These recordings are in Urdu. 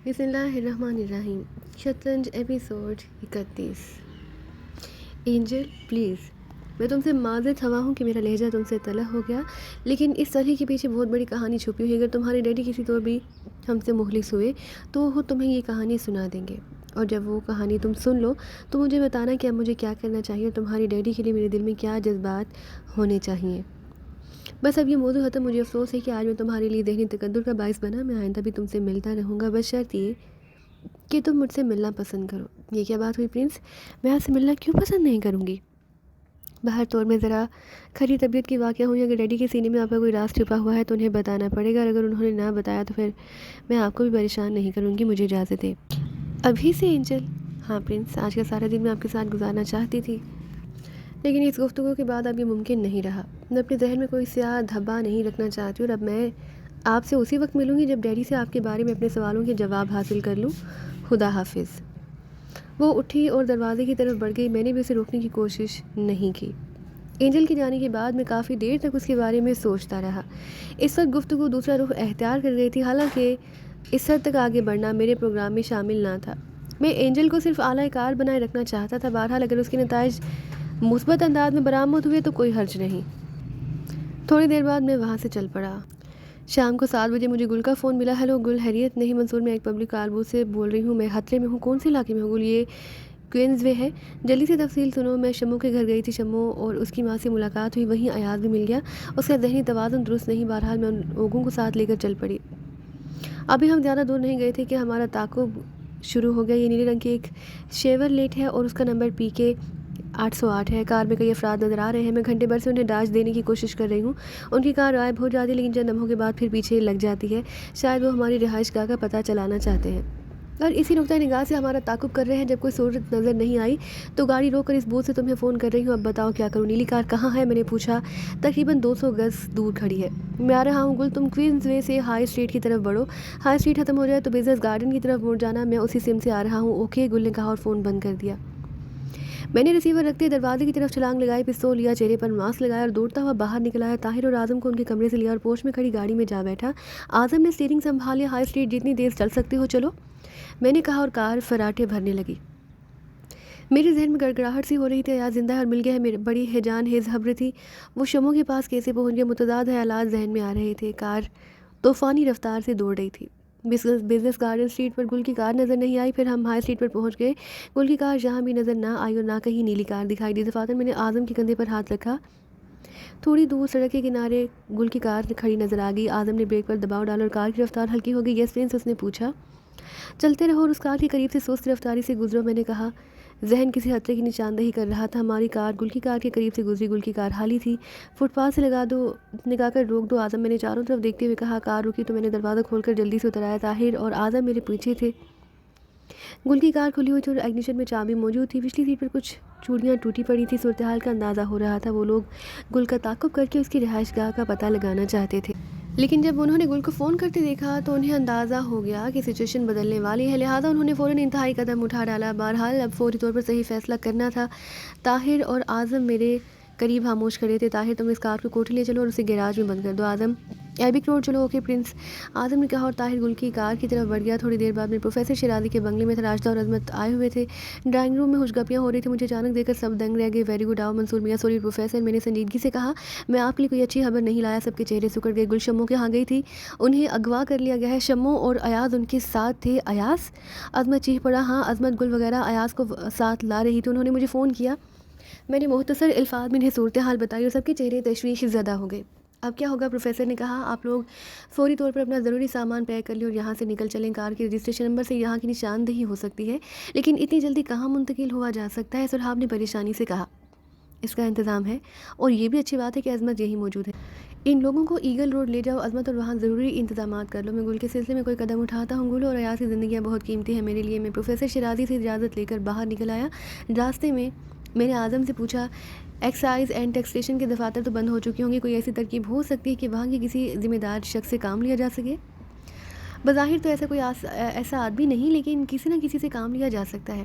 بسم اللہ الرحمن الرحیم۔ شطرنج ایپیسوڈ 31۔ اینجل پلیز، میں تم سے معذرت خواہ ہوں کہ میرا لہجہ تم سے تلخ ہو گیا، لیکن اس طرح کے پیچھے بہت بڑی کہانی چھپی ہوئی ہے۔ اگر تمہارے ڈیڈی کسی طور بھی ہم سے مخلص ہوئے تو وہ تمہیں یہ کہانی سنا دیں گے، اور جب وہ کہانی تم سن لو تو مجھے بتانا کہ اب مجھے کیا کرنا چاہیے اور تمہاری ڈیڈی کے لیے میرے دل میں کیا جذبات ہونے چاہیے۔ بس اب یہ موضوع ختم۔ مجھے افسوس ہے کہ آج میں تمہارے لیے ذہنی تقدر کا باعث بنا۔ میں آئندہ بھی تم سے ملتا رہوں گا، بس شرط یہ کہ تم مجھ سے ملنا پسند کرو۔ یہ کیا بات ہوئی پرنس؟ میں آپ سے ملنا کیوں پسند نہیں کروں گی؟ باہر طور میں ذرا کھری طبیعت کی واقعہ ہوئی۔ اگر ڈیڈی کے سینے میں آپ کا کوئی راز چھپا ہوا ہے تو انہیں بتانا پڑے گا، اور اگر انہوں نے نہ بتایا تو پھر میں آپ کو بھی پریشان نہیں کروں گی۔ مجھے اجازت ہے ابھی سے اینجل۔ ہاں پرنس، آج کا سارا دن میں آپ کے ساتھ گزارنا چاہتی تھی، لیکن اس گفتگو کے بعد اب یہ ممکن نہیں رہا۔ میں اپنے ذہن میں کوئی سیاہ دھبا نہیں رکھنا چاہتی، اور اب میں آپ سے اسی وقت ملوں گی جب ڈیڈی سے آپ کے بارے میں اپنے سوالوں کے جواب حاصل کر لوں۔ خدا حافظ۔ وہ اٹھی اور دروازے کی طرف بڑھ گئی۔ میں نے بھی اسے روکنے کی کوشش نہیں کی۔ اینجل کے جانے کے بعد میں کافی دیر تک اس کے بارے میں سوچتا رہا۔ اس وقت گفتگو دوسرا رخ اختیار کر گئی تھی، حالانکہ اس حد تک آگے بڑھنا میرے پروگرام میں شامل نہ تھا۔ میں اینجل کو صرف اعلیٰ کار بنائے رکھنا چاہتا تھا۔ بہرحال اگر اس کے نتائج مثبت انداز میں برآمد ہوئے تو کوئی حرج نہیں۔ تھوڑی دیر بعد میں وہاں سے چل پڑا۔ شام کو 7 بجے مجھے گل کا فون ملا۔ ہیلو گل، خیریت؟ نہیں منصور، میں ایک پبلک کارگو سے بول رہی ہوں، میں خطرے میں ہوں۔ کون سے علاقے میں ہوں گل؟ یہ کوئنز وے ہے۔ جلدی سے تفصیل سنو۔ میں شمو کے گھر گئی تھی، شمو اور اس کی ماں سے ملاقات ہوئی، وہیں ایاز بھی مل گیا۔ اس کا ذہنی توازن درست نہیں۔ بہرحال میں ان لوگوں کو ساتھ لے کر چل پڑی۔ ابھی ہم زیادہ دور نہیں گئے تھے کہ ہمارا تعاقب شروع ہو گیا۔ یہ نیلے رنگ کی ایک شیورلیٹ ہے اور اس کا نمبر PK 808 ہے۔ کار میں کئی افراد نظر آ رہے ہیں۔ میں گھنٹے بھر سے انہیں ڈاج دینے کی کوشش کر رہی ہوں۔ ان کی کار غائب ہو جاتی ہے، لیکن چند لمحوں کے بعد پھر پیچھے لگ جاتی ہے۔ شاید وہ ہماری رہائش گاہ کا پتہ چلانا چاہتے ہیں، اور اسی نقطۂ نگاہ سے ہمارا تعاقب کر رہے ہیں۔ جب کوئی صورت نظر نہیں آئی تو گاڑی روک کر اس بوتھ سے تمہیں فون کر رہی ہوں۔ اب بتاؤ کیا کروں؟ نیلی کار کہاں ہے؟ میں نے پوچھا۔ تقریباً 200 گز دور کھڑی ہے۔ میں آ رہا ہوں گل، تم کوئنز وے سے ہائی اسٹریٹ کی طرف بڑھو۔ ہائی اسٹریٹ ختم ہو جائے تو بزنس گارڈن کی طرف مڑ جانا۔ میں اسی سمت سے آ رہا ہوں۔ اوکے گل نے کہا اور فون بند کر دیا۔ میں نے ریسیور رکھتے دروازے کی طرف چھلانگ لگائی، پستول لیا، چہرے پر ماسک لگایا اور دوڑتا ہوا باہر نکل آیا۔ طاہر اور اعظم کو ان کے کمرے سے لیا اور پوش میں کھڑی گاڑی میں جا بیٹھا۔ اعظم نے اسٹیئرنگ سنبھال لیا۔ ہائی اسٹریٹ جتنی تیز چل سکتے ہو چلو، میں نے کہا، اور کار فراٹے بھرنے لگی۔ میرے ذہن میں گڑگڑاہٹ سی ہو رہی تھی۔ ایاز زندہ ہے اور مل گیا ہے، میری بڑی ہیجان خیز خبر تھی۔ وہ شمو کے پاس کیسے پہنچ گیا؟ متضاد خیالات ذہن میں آ رہے تھے۔ کار طوفانی رفتار سے دوڑ رہی تھی۔ بزنس گارڈن اسٹریٹ پر گل کی کار نظر نہیں آئی۔ پھر ہم ہائی اسٹریٹ پر پہنچ گئے۔ گل کی کار جہاں بھی نظر نہ آئی اور نہ کہیں نیلی کار دکھائی دی۔ دفعتاً میں نے اعظم کے کندھے پر ہاتھ رکھا۔ تھوڑی دور سڑک کے کنارے گل کی کار کھڑی نظر آ گئی۔ اعظم نے بریک پر دباؤ ڈالا اور کار کی رفتار ہلکی ہو گئی۔ یس پرنس، اس نے پوچھا۔ چلتے رہو اور اس کار کے قریب سے سست رفتاری سے گزرو، میں نے کہا۔ ذہن کسی خطرے کی نشاندہی کر رہا تھا۔ ہماری کار گل کی کار کے قریب سے گزری۔ گل کی کار خالی تھی۔ فٹ پاتھ سے لگا کر روک دو اعظم، میں نے چاروں طرف دیکھتے ہوئے کہا۔ کار رکی تو میں نے دروازہ کھول کر جلدی سے اتر آیا۔ طاہر اور اعظم میرے پیچھے تھے۔ گل کی کار کھلی ہوئی تھی اور اگنیشن میں چابی موجود تھی۔ پچھلی سیٹ پر کچھ چوڑیاں ٹوٹی پڑی تھی۔ صورتحال کا اندازہ ہو رہا تھا وہ لوگ گل کا تعاقب کر کے اس کی رہائش گاہ کا پتہ لگانا چاہتے تھے، لیکن جب انہوں نے گل کو فون کرتے دیکھا تو انہیں اندازہ ہو گیا کہ سچویشن بدلنے والی ہے، لہٰذا انہوں نے فوراً انتہائی قدم اٹھا ڈالا۔ بہرحال اب فوری طور پر صحیح فیصلہ کرنا تھا۔ طاہر اور اعظم میرے قریب خاموش کھڑے تھے۔ طاہر، تم اس کار کو کوٹھی لے چلو اور اسے گیراج میں بند کر دو۔ اعظم، ایبک روڈ چلو۔ اوکے پرنس، اعظم نے کہا، اور طاہر گل کی کار کی طرف بڑھ گیا۔ تھوڑی دیر بعد میں پروفیسر شیرازی کے بنگلے میں تھا۔ راجدہ اور عظمت آئے ہوئے تھے۔ ڈرائنگ روم میں ہوش گپیاں ہو رہی تھیں۔ مجھے اچانک دیکھ کر سب دنگ رہ گئے۔ ویری گڈ، آؤ منصور میاں۔ سوری پروفیسر، میں نے سنجیدگی سے کہا، میں آپ کے لیے کوئی اچھی خبر نہیں لایا۔ سب کے چہرے سکڑ گئے۔ گل شمو کے ہاں گئی تھی، انہیں اغوا کر لیا گیا ہے۔ شمو اور ایاز ان کے ساتھ تھے۔ ایاز؟ عظمت چیخ پڑا۔ ہاں، عظمت، گل وغیرہ ایاز کو ساتھ لا رہی تھی۔ انہوں نے مجھے فون کیا۔ میں نے مختصر الفاظ میں انہیں صورتحال بتائی اور سب کے چہرے تشویش زدہ ہو گئے۔ اب کیا ہوگا؟ پروفیسر نے کہا، آپ لوگ فوری طور پر اپنا ضروری سامان پیک کر لیں اور یہاں سے نکل چلیں۔ کار کے رجسٹریشن نمبر سے یہاں کی نشاندہی ہو سکتی ہے، لیکن اتنی جلدی کہاں منتقل ہوا جا سکتا ہے؟ سرحاب نے پریشانی سے کہا۔ اس کا انتظام ہے، اور یہ بھی اچھی بات ہے کہ عظمت یہی موجود ہے۔ ان لوگوں کو ایگل روڈ لے جاؤ عظمت، اور وہاں ضروری انتظامات کر لو۔ میں گل کے سلسلے میں کوئی قدم اٹھاتا ہوں گل اور ایاز کی زندگیاں بہت قیمتی ہیں میرے لیے۔ میں پروفیسر شیرازی سے اجازت لے کر باہر نکل آیا۔ راستے میں میں نے اعظم سے پوچھا، ایکسائز اینڈ ٹیکسیشن کے دفاتر تو بند ہو چکے ہوں گے، کوئی ایسی ترکیب ہو سکتی ہے کہ وہاں کے کسی ذمہ دار شخص سے کام لیا جا سکے؟ بظاہر تو ایسا کوئی ایسا آدمی نہیں، لیکن کسی نہ کسی سے کام لیا جا سکتا ہے۔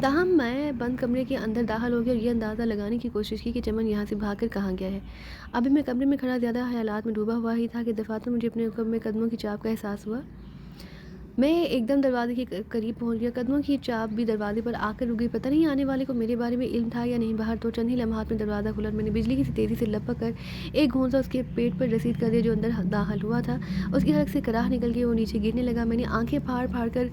تاہم میں بند کمرے کے اندر داخل ہو گیا اور یہ اندازہ لگانے کی کوشش کی کہ چمن یہاں سے بھاگ کر کہاں گیا ہے۔ ابھی میں کمرے میں کھڑا زیادہ خیالات میں ڈوبا ہوا ہی تھا کہ دفعاتن مجھے اپنے اوپر میں قدموں کی چاپ کا احساس ہوا۔ میں ایک دم دروازے کے قریب پہنچ گیا، قدموں کی چاپ بھی دروازے پر آ کر رک گئی۔ پتہ نہیں آنے والے کو میرے بارے میں علم تھا یا نہیں۔ باہر تو چند ہی لمحات میں دروازہ کھلا اور میں نے بجلی کی سی تیزی سے لپک کر ایک گھونسا اس کے پیٹ پر رسید کر دیا جو اندر داخل ہوا تھا۔ اس کی حلق سے کراہ نکل گئی، وہ نیچے گرنے لگا۔ میں نے آنکھیں پھاڑ پھاڑ کر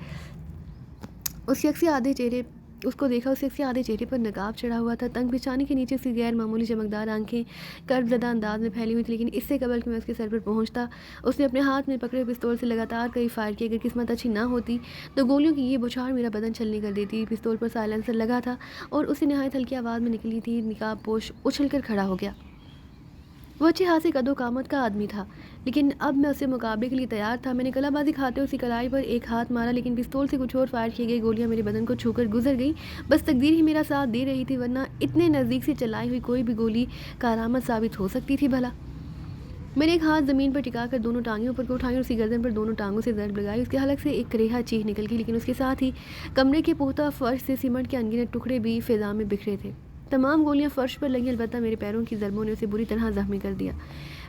اس کو دیکھا۔ اس یکساں آدھے چہرے پر نقاب چڑھا ہوا تھا، تنگ پیشانی کے نیچے اس کی غیر معمولی چمکدار آنکھیں کرب زدہ انداز میں پھیلی ہوئی تھی۔ لیکن اس سے قبل کہ میں اس کے سر پر پہنچتا، اس نے اپنے ہاتھ میں پکڑے پستول سے لگاتار کئی فائر کیے۔ اگر قسمت اچھی نہ ہوتی تو گولیوں کی یہ بوچھار میرا بدن چھلنی کر دیتی۔ پستول پر سائلنسر لگا تھا اور اسے نہایت ہلکی آواز میں نکلی تھی۔ نقاب پوش اچھل کر کھڑا ہو گیا۔ وہ اچھے خاصے قد و قامت کا آدمی تھا، لیکن اب میں اس سے مقابلے کے لیے تیار تھا۔ میں نے کلا بازی کھاتے اس کی کلائی پر ایک ہاتھ مارا، لیکن پستول سے کچھ اور فائر کی گئی گولیاں میرے بدن کو چھو کر گزر گئیں۔ بس تقدیر ہی میرا ساتھ دے رہی تھی، ورنہ اتنے نزدیک سے چلائی ہوئی کوئی بھی گولی کارآمد ثابت ہو سکتی تھی بھلا۔ میں نے ایک ہاتھ زمین پر ٹکا کر دونوں ٹانگیں اوپر کو اٹھائیں اور اس کی گردن پر دونوں ٹانگوں سے ضرب لگائی۔ اس کے حلق سے ایک کریہا چیخ نکل گئی، لیکن اس کے ساتھ ہی کمرے کے پختہ فرش سے سیمنٹ کے انگنت ٹکڑے بھی فضا میں بکھرے تھے۔ تمام گولیاں فرش پر لگیں، البتہ میرے پیروں کی ضربوں نے اسے بری طرح زخمی کر دیا۔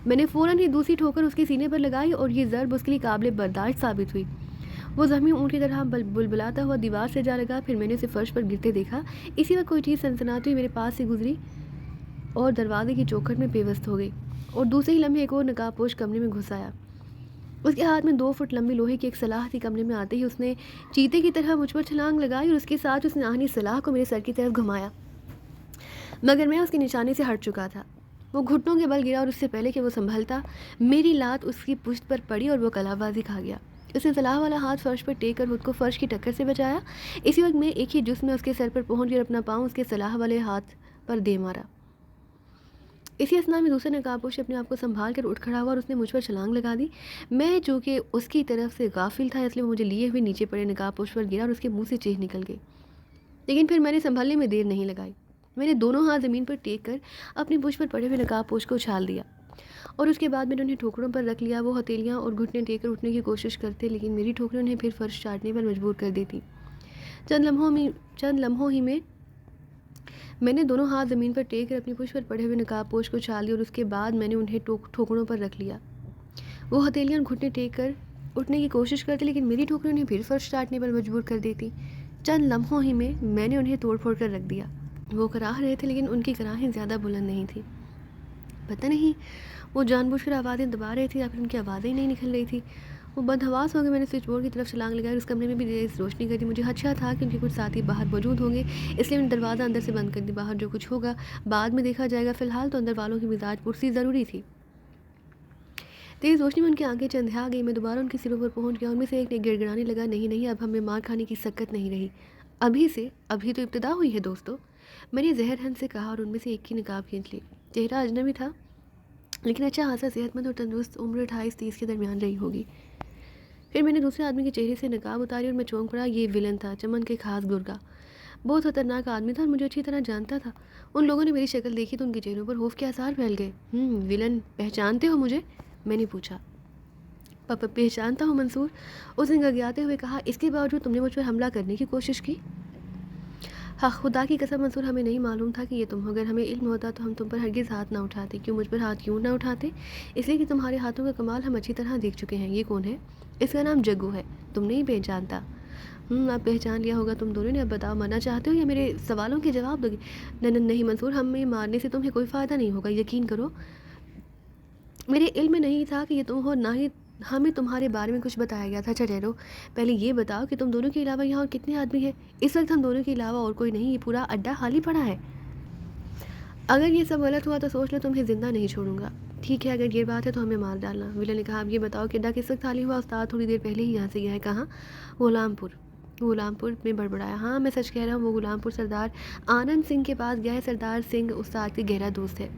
میں نے فوراً ہی دوسری ٹھوکر اس کے سینے پر لگائی اور یہ ضرب اس کے لیے قابل برداشت ثابت ہوئی۔ وہ زخمی اونٹ کی طرح بلبلاتا ہوا دیوار سے جا لگا۔ پھر میں نے اسے فرش پر گرتے دیکھا۔ اسی وقت کوئی چیز سنسناتی ہوئی میرے پاس سے گزری اور دروازے کی چوکھٹ میں پیوست ہو گئی، اور دوسرے ہی لمحے ایک اور نقاب پوش کمرے میں گھس آیا۔ اس کے ہاتھ میں 2 فٹ لمبی لوہے کی ایک سلاح تھی۔ کمرے میں آتے ہی اس نے چیتے کی طرح مجھ پر چھلانگ لگائی اور اس کے ساتھ اس نے آہنی سلاح کو میرے سر کی طرف گھمایا، مگر میں اس کے نشانے سے ہٹ چکا تھا۔ وہ گھٹنوں کے بل گرا اور اس سے پہلے کہ وہ سنبھلتا، میری لات اس کی پشت پر پڑی اور وہ کلا بازی کھا گیا۔ اس نے سلاح والا ہاتھ فرش پر ٹیک کر خود کو فرش کی ٹکر سے بچایا۔ اسی وقت میں ایک ہی جسم میں اس کے سر پر پہنچ کر اپنا پاؤں اس کے سلاح والے ہاتھ پر دے مارا۔ اسی اثنا میں دوسرے نقاب پوش اپنے آپ کو سنبھال کر اٹھ کھڑا ہوا اور اس نے مجھ پر چھلانگ لگا دی۔ میں چونکہ اس کی طرف سے غافل تھا، اس لیے وہ مجھے لیے ہوئے نیچے پڑے نقاب پوش پر گرا اور اس کے منہ سے چیخ نکل گئی، لیکن پھر میں نے سنبھلنے میں دیر نہیں لگائی۔ میں نے دونوں ہاتھ زمین پر ٹیک کر اپنی پشت پر پڑے ہوئے نقاب پوش کو اچھال دیا اور اس کے بعد میں نے انہیں ٹھوکروں پر رکھ لیا۔ وہ ہتھیلیاں اور گھٹنے ٹیک کر اٹھنے کی کوشش کرتے، لیکن میری ٹھوکریں انہیں پھر فرش چاٹنے پر مجبور کر دیتی۔ چند لمحوں ہی میں نے دونوں ہاتھ زمین پر ٹیک کر اپنی پشت پر پڑے ہوئے نقاب پوش کو اچھال دیا اور اس کے بعد میں نے انہیں ٹھوکروں پر رکھ لیا۔ وہ ہتھیلیاں اور گھٹنے ٹیک کر اٹھنے کی کوشش کرتے، لیکن میری ٹھوکریں انہیں پھر فرش چاٹنے پر مجبور کر دیتی۔ چند لمحوں ہی میں نے انہیں توڑ پھوڑ کر رکھ دیا۔ وہ کراہ رہے تھے، لیکن ان کی کراہیں زیادہ بلند نہیں تھیں۔ پتہ نہیں وہ جان بوجھ کر آوازیں دبا رہے تھے یا پھر ان کی آوازیں ہی نہیں نکل رہی تھی۔ وہ بدحواس ہو گئے۔ میں نے سوئچ بورڈ کی طرف چھلانگ لگائی اور اس کمرے میں بھی تیز روشنی کر دی۔ مجھے خدشہ تھا کہ ان کے کچھ ساتھی باہر موجود ہوں گے، اس لیے میں نے دروازہ اندر سے بند کر دی۔ باہر جو کچھ ہوگا بعد میں دیکھا جائے گا، فی الحال تو اندر والوں کی مزاج پرسی ضروری تھی۔ تیز روشنی میں ان کی آنکھیں چندھیا گئی۔ میں دوبارہ ان کے سروں پر پہنچ گیا۔ ان میں سے ایک نے گڑ گڑانے لگا، نہیں اب ہمیں مار کھانے کی سکت نہیں رہی، ابھی تو ابتدا ہوئی ہے دوستو۔ میں نے زہر ہن سے کہا اور ان میں سے ایک کی نقاب کھینچ لی۔ چہرہ اجنبی تھا، لیکن اچھا خاصا صحت مند اور تندرست، عمر 28-30 کے درمیان رہی ہوگی۔ پھر میں نے دوسرے آدمی کے چہرے سے نقاب اتاری اور میں چونک پڑا۔ یہ ویلن تھا، چمن کے خاص گرگا۔ بہت خطرناک آدمی تھا اور مجھے اچھی طرح جانتا تھا۔ ان لوگوں نے میری شکل دیکھی تو ان کے چہروں پر خوف کے آثار پھیل گئے۔ ویلن پہچانتے ہو مجھے؟ میں نے پوچھا۔ پہچانتا ہوں منصور، اس نے گگیاتے ہوئے کہا۔ اس کے باوجود تم نے مجھ پر حملہ کرنے کی کوشش کی؟ ہاں خدا کی قسم منصور، ہمیں نہیں معلوم تھا کہ یہ تم ہو۔ اگر ہمیں علم ہوتا تو ہم تم پر ہرگز ہاتھ نہ اٹھاتے۔ کیوں مجھ پر ہاتھ کیوں نہ اٹھاتے؟ اس لیے کہ تمہارے ہاتھوں کا کمال ہم اچھی طرح دیکھ چکے ہیں۔ یہ کون ہے؟ اس کا نام جگو ہے۔ تم نہیں پہچانتا؟ اب پہچان لیا ہوگا تم دونوں نے۔ اب بتاؤ، مرنا چاہتے ہو یا میرے سوالوں کے جواب دو گے؟ نہیں منصور، ہمیں مارنے سے تمہیں کوئی فائدہ نہیں ہوگا، یقین کرو۔ میرے علم میں نہیں تھا کہ یہ تم ہو، نہ ہی ہمیں تمہارے بارے میں کچھ بتایا گیا تھا۔ اچھا ٹھہرو، پہلے یہ بتاؤ کہ تم دونوں کے علاوہ یہاں اور کتنے آدمی ہیں؟ اس وقت ہم دونوں کے علاوہ اور کوئی نہیں، یہ پورا اڈا خالی پڑا ہے۔ اگر یہ سب غلط ہوا تو سوچ لو تمہیں زندہ نہیں چھوڑوں گا۔ ٹھیک ہے، اگر یہ بات ہے تو ہمیں مار ڈالنا۔ ویلن نے کہا۔ اب یہ بتاؤ کہ اڈا کس وقت خالی ہوا؟ استاد تھوڑی دیر پہلے ہی یہاں سے گیا ہے۔ کہاں؟ غلام پور میں بڑبڑایا۔ ہاں میں سچ کہہ رہا ہوں، وہ غلام پور سردار آنند سنگھ کے پاس گیا ہے۔ سردار سنگھ استاد کے گہرا دوست ہے۔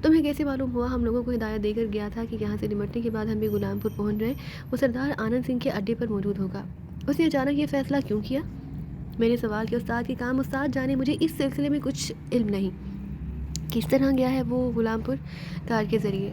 تمہیں کیسے معلوم ہوا؟ ہم لوگوں کو ہدایت دے کر گیا تھا کہ یہاں سے نمٹنے کے بعد ہم بھی غلام پور پہنچ رہے ہیں، وہ سردار آنند سنگھ کے اڈے پر موجود ہوگا۔ اس نے اچانک یہ فیصلہ کیوں کیا؟ میں نے سوال کیا۔ استاد کے کام استاد جانے، مجھے اس سلسلے میں کچھ علم نہیں۔ کس طرح گیا ہے وہ غلام پور؟ کار کے ذریعے۔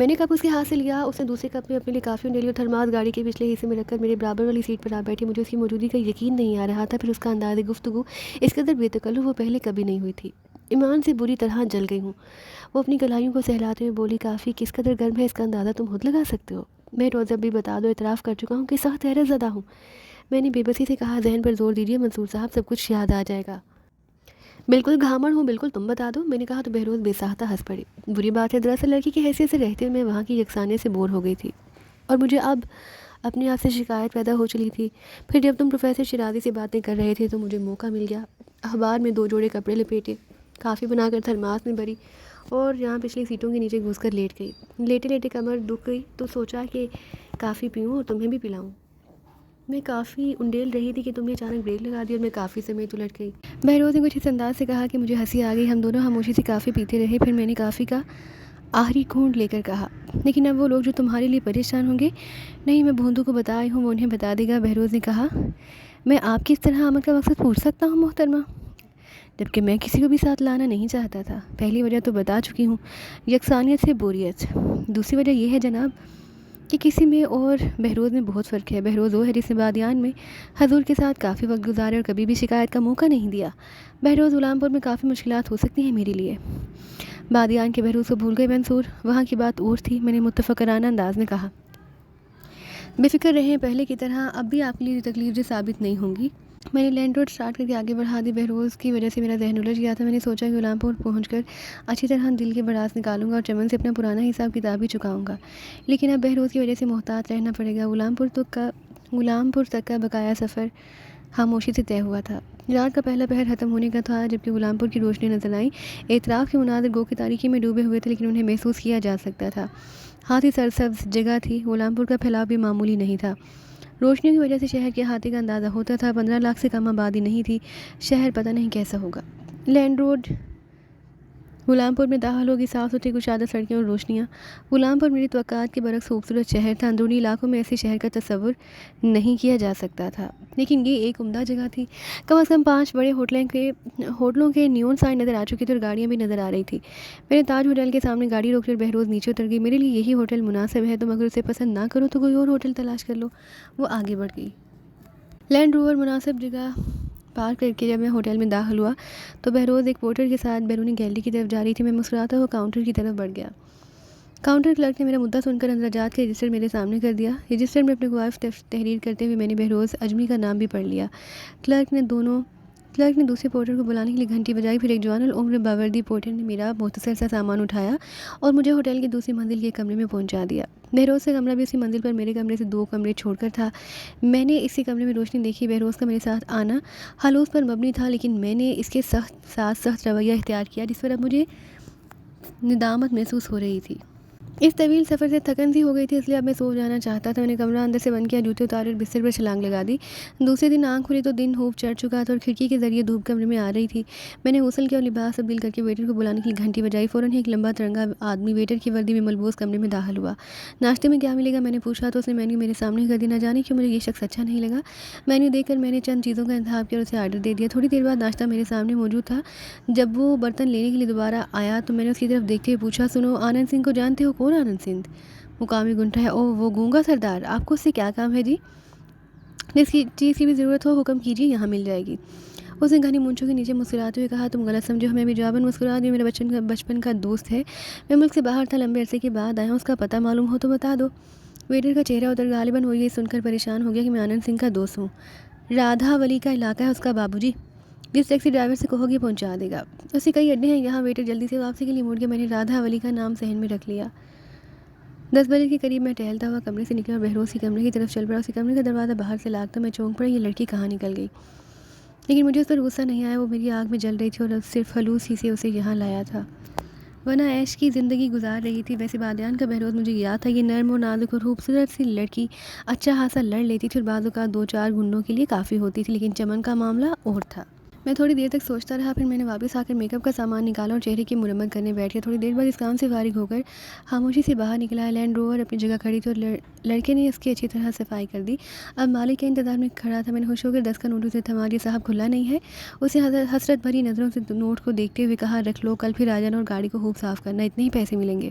میں نے کپ اس کے ہاتھ سے لیا. اس نے دوسرے کپ میں اپنے لیے کافی ڈلی اور تھرماس گاڑی کے پچھلے حصے میں رکھ کر میرے برابر والی سیٹ پر آ بیٹھی. مجھے اس کی موجودگی کا یقین نہیں آ رہا تھا. پھر اس کا انداز گفتگو اس قدر بے تکلف وہ پہلے کبھی نہیں ہوئی تھی. ایمان سے بری طرح جل گئی ہوں. وہ اپنی کلائیوں کو سہلاتے ہوئے بولی, کافی کس قدر گرم ہے اس کا اندازہ تم خود لگا سکتے ہو. میں روز اب بھی بتا دو اعتراف کر چکا ہوں کہ سخت حیرت زدہ ہوں. میں نے بے بسی سے کہا, ذہن پر زور دیجیے منصور صاحب, سب کچھ یاد آ جائے گا. بالکل گھامڑ ہوں, بالکل تم بتا دو, میں نے کہا. تو بہروز بے ساختہ ہنس پڑی. بری بات ہے, دراصل لڑکی کی حیثیت سے رہتے ہوئے میں وہاں کی یکسانیت سے بور ہو گئی تھی اور مجھے اب اپنے آپ سے شکایت پیدا ہو چلی تھی. پھر جب تم پروفیسر شیرازی سے باتیں کر رہے تھے تو مجھے موقع مل گیا. اخبار میں 2 جوڑے کپڑے لپیٹے, کافی بنا کر تھرماس میں بھری اور یہاں پچھلی سیٹوں کے نیچے گھس کر لیٹ گئی. لیٹے لیٹے کمر دکھ گئی تو سوچا کہ کافی پیوں اور تمہیں بھی پلاؤں. میں کافی انڈیل رہی تھی کہ تم نے اچانک بریک لگا دی اور میں کافی سمیت الٹ گئی. بہروز نے کچھ اس انداز سے کہا کہ مجھے ہنسی آ گئی. ہم دونوں خاموشی سے کافی پیتے رہے. پھر میں نے کافی کا آخری گھونٹ لے کر کہا, لیکن اب وہ لوگ جو تمہارے لیے پریشان ہوں گے. نہیں, میں بھوندو کو بتا آئی ہوں, وہ انہیں بتا دے گا. بہروز نے کہا, میں آپ کی اس طرح آمد کا مقصد پوچھ سکتا ہوں محترمہ؟ جبکہ میں کسی کو بھی ساتھ لانا نہیں چاہتا تھا. پہلی وجہ تو بتا چکی ہوں, یکسانیت سے بوریت. دوسری وجہ یہ ہے جناب کہ کسی میں اور بہروز میں بہت فرق ہے. بہروز وہ ہے جس نے بادیان میں حضور کے ساتھ کافی وقت گزارے اور کبھی بھی شکایت کا موقع نہیں دیا. بہروز غلام پور میں کافی مشکلات ہو سکتی ہیں میرے لیے. بادیان کے بہروز کو بھول گئے منصور, وہاں کی بات اور تھی, میں نے متفقرانہ انداز میں کہا. بے فکر رہیں, پہلے کی طرح اب بھی آپ کے لیے تکلیف دہ ثابت نہیں ہوں گی. میں نے لینڈ روڈ سٹارٹ کر کے آگے بڑھا دی. بہروز کی وجہ سے میرا ذہن الجھ گیا تھا. میں نے سوچا کہ غلام پور پہنچ کر اچھی طرح دل کے بڑاس نکالوں گا اور چمن سے اپنا پرانا حساب کتاب بھی چکاؤں گا. لیکن اب بہروز کی وجہ سے محتاط رہنا پڑے گا. غلام پور تک کا بقایا سفر خاموشی سے طے ہوا تھا. رات کا پہلا پہر ختم ہونے کا تھا جبکہ غلام پور کی روشنی نظر آئیں. اعتراف کے مناظر گو کی تاریکی میں ڈوبے ہوئے تھے لیکن انہیں محسوس کیا جا سکتا تھا. ہاتھی سرسبز جگہ تھی. غلام پور کا پھیلاؤ بھی معمولی نہیں تھا. روشنیوں کی وجہ سے شہر کے احاطے کا اندازہ ہوتا تھا. 15 لاکھ سے کم آبادی نہیں تھی. شہر پتہ نہیں کیسا ہوگا. لینڈ روڈ غلام پور میں داخل ہوگی. صاف ستھری کشادہ سڑکیں اور روشنیاں. غلام پور میری توقعات کے برعکس خوبصورت شہر تھا. اندرونی علاقوں میں ایسے شہر کا تصور نہیں کیا جا سکتا تھا, لیکن یہ ایک عمدہ جگہ تھی. کم از کم 5 بڑے ہوٹلوں کے نیون سائن نظر آ چکے تھے اور گاڑیاں بھی نظر آ رہی تھی. میں نے تاج ہوٹل کے سامنے گاڑی روک کر بہروز نیچے اتر گئی. میرے لیے یہی ہوٹل مناسب ہے, تم اگر اسے پسند نہ کرو تو کوئی اور ہوٹل تلاش کر لو. وہ آگے بڑھ گئی. لینڈ روور مناسب جگہ پارک کر کے جب میں ہوٹل میں داخل ہوا تو بہروز ایک پورٹر کے ساتھ بیرونی گیلری کی طرف جا رہی تھی. میں مسکراتا ہوا کاؤنٹر کی طرف بڑھ گیا. کاؤنٹر کلرک نے میرا مدعا سن کر اندراجات کا رجسٹر میرے سامنے کر دیا. رجسٹر میں اپنے گوائف تحریر کرتے ہوئے میں نے بہروز اجمی کا نام بھی پڑھ لیا. کلرک نے دوسرے پورٹر کو بلانے کے لیے گھنٹی بجائی. پھر ایک جوان العمر باوردی پورٹر نے میرا مختصر سا سامان اٹھایا اور مجھے ہوٹل کی دوسری منزل کے کمرے میں پہنچا دیا. بہروز کا کمرہ بھی اسی منزل پر میرے کمرے سے 2 کمرے چھوڑ کر تھا. میں نے اسی کمرے میں روشنی دیکھی. بہروز کا میرے ساتھ آنا خلوص پر مبنی تھا, لیکن میں نے اس کے سخت رویہ اختیار کیا جس پر اب مجھے ندامت محسوس ہو رہی تھی. اس طویل سفر سے تھکن سی ہو گئی تھی, اس لیے اب میں سو جانا چاہتا تھا. میں نے کمرہ اندر سے بند کیا, جوتے اتارے اور بستر پر چھلانگ لگا دی. دوسرے دن آنکھ کھلی تو دن خوب چڑھ چکا تھا اور کھڑکی کے ذریعے دھوپ کمرے میں آ رہی تھی. میں نے غسل کیا اور لباس تبدیل کر کے ویٹر کو بلانے کے لیے گھنٹی بجائی. فوراً ہی ایک لمبا ترنگا آدمی ویٹر کی وردی میں ملبوس کمرے میں داخل ہوا. ناشتے میں کیا ملے گا میں نے پوچھا تو اس نے مینیو میرے سامنے کر دیا. نہ جانے کیوں مجھے یہ شخص اچھا نہیں لگا. مینیو دیکھ کر میں نے چند چیزوں کا انتخاب کیا اور اسے آرڈر دے دیا. تھوڑی دیر بعد ناشتہ میرے سامنے موجود تھا. جب وہ برتن لینے کے لیے دوبارہ آیا تو میں نے اس کی طرف دیکھتے ہوئے پوچھا, سنو, آنند سنگھ کو جانتے ہو؟ کون آنند سنگھ؟ مقامی گنٹا ہے. اوہ, وہ گونگا سردار. آپ کو اس سے کیا کام ہے جی؟ جس کی چیز کی بھی ضرورت ہو حکم کیجیے, یہاں مل جائے گی. اس نے گھنی مونچھوں کے نیچے مسکراتے ہوئے کہا, تم غلط سمجھو, ہمیں بھی جواباً مسکرا دی. میرا بچپن کا دوست ہے, میں ملک سے باہر تھا, لمبے عرصے کے بعد آیا ہوں, اس کا پتہ معلوم ہو تو بتا دو. ویٹر کا چہرہ ادھر غالباً وہ یہ سن کر پریشان ہو گیا کہ میں آنند سنگھ کا دوست ہوں. رادھا ولی کا علاقہ ہے اس کا بابو جی, جس ٹیکسی ڈرائیور سے کہو گے پہنچا دے گا. اس سے کئی اڈے ہیں یہاں. ویٹر جلدی سے واپسی کے لیے مڑ گیا. میں نے رادھا ولی کا نام ذہن میں رکھ لیا. 10 بجے کے قریب میں ٹہلتا ہوا کمرے سے نکلا اور بہروز کے کمرے کی طرف چل پڑا. اسی کمرے کا دروازہ باہر سے لاگتا میں چونک پڑا, یہ لڑکی کہاں نکل گئی. لیکن مجھے اس پر غصہ نہیں آیا. وہ میری آنکھ میں جل رہی تھی اور صرف خلوص ہی سے اسے یہاں لایا تھا, ورنہ عیش کی زندگی گزار رہی تھی. ویسے بادیان کا بہروز مجھے یاد تھا. یہ نرم اور نازک اور خوبصورت سی لڑکی اچھا خاصا لڑ لیتی تھی اور بعض اوقات 2-4 گھنٹوں کے لیے کافی ہوتی تھی. لیکن چمن کا معاملہ اور تھا. میں تھوڑی دیر تک سوچتا رہا. پھر میں نے واپس آ کر میک اپ کا سامان نکالا اور چہرے کی مرمت کرنے بیٹھ گیا. تھوڑی دیر بعد اس کام سے فارغ ہو کر خاموشی سے باہر نکلا. لینڈ روور اپنی جگہ کھڑی تھی اور لڑکے نے اس کی اچھی طرح صفائی کر دی. اب مالک کے انتظار میں کھڑا تھا. میں نے خوش ہو کر 10 کا نوٹ اسے تھما دیا. صاحب کھلا نہیں ہے. اسے حسرت بھری نظروں سے نوٹ کو دیکھتے ہوئے کہا, رکھ لو, کل پھر آ جانا اور گاڑی کو خوب صاف کرنا, اتنے ہی پیسے ملیں گے.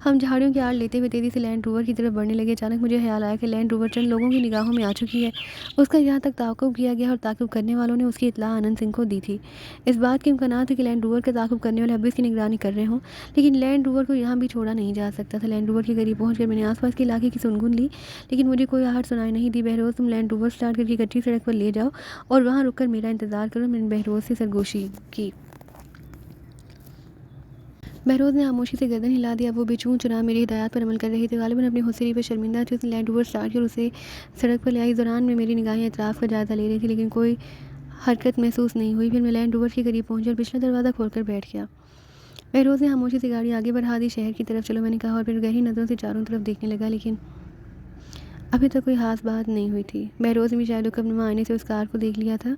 ہم جھاڑیوں کی آڑ لیتے ہوئے تیزی سے لینڈ روور کی طرف بڑھنے لگے۔ اچانک مجھے خیال آیا کہ لینڈ روور چند لوگوں کی نگاہوں میں آ چکی ہے۔ اس کا یہاں تک تعاقب کیا گیا اور تعاقب کرنے والوں نے اس کی اطلاع آنند سنگھ کو دی تھی۔ اس بات کے امکانات تھے کہ لینڈ روور کا تعاقب کرنے والے اب اس کی نگرانی کر رہے ہوں، لیکن لینڈ روور کو یہاں بھی چھوڑا نہیں جا سکتا تھا۔ لینڈ روور کے قریب پہنچ کر میں نے آس پاس کے علاقے کی سنگن لی، لیکن مجھے کوئی آہٹ سنائی نہیں دی۔ بہروز تم لینڈ روور سٹارٹ کر کے کچی سڑک پر لے جاؤ اور وہاں رک کر میرا انتظار کرو۔ میں نے بہروز سے سرگوشی کی۔ بہروز نے خاموشی سے گردن ہلا دیا۔ وہ بے چون چرا میری ہدایات پر عمل کر رہی تھی، غالباً اپنی ہوشیاری پر شرمندہ تھی۔ اس نے لینڈ روور سٹارٹ کیا اور اسے سڑک پر لے آئی۔ اس دوران میں میری نگاہیں اطراف کا جائزہ لے رہی تھی، لیکن کوئی حرکت محسوس نہیں ہوئی۔ پھر میں لینڈ روور کے قریب پہنچی اور پچھلا دروازہ کھول کر بیٹھ گیا۔ بہروز نے خاموشی سے گاڑی آگے بڑھا دی۔ شہر کی طرف چلو، میں نے کہا، اور پھر گہری نظروں سے چاروں طرف دیکھنے لگا، لیکن ابھی تک کوئی خاص بات نہیں ہوئی تھی۔ بہروز نے بھی شاید رکن آئینے سے اس کار کو دیکھ لیا تھا۔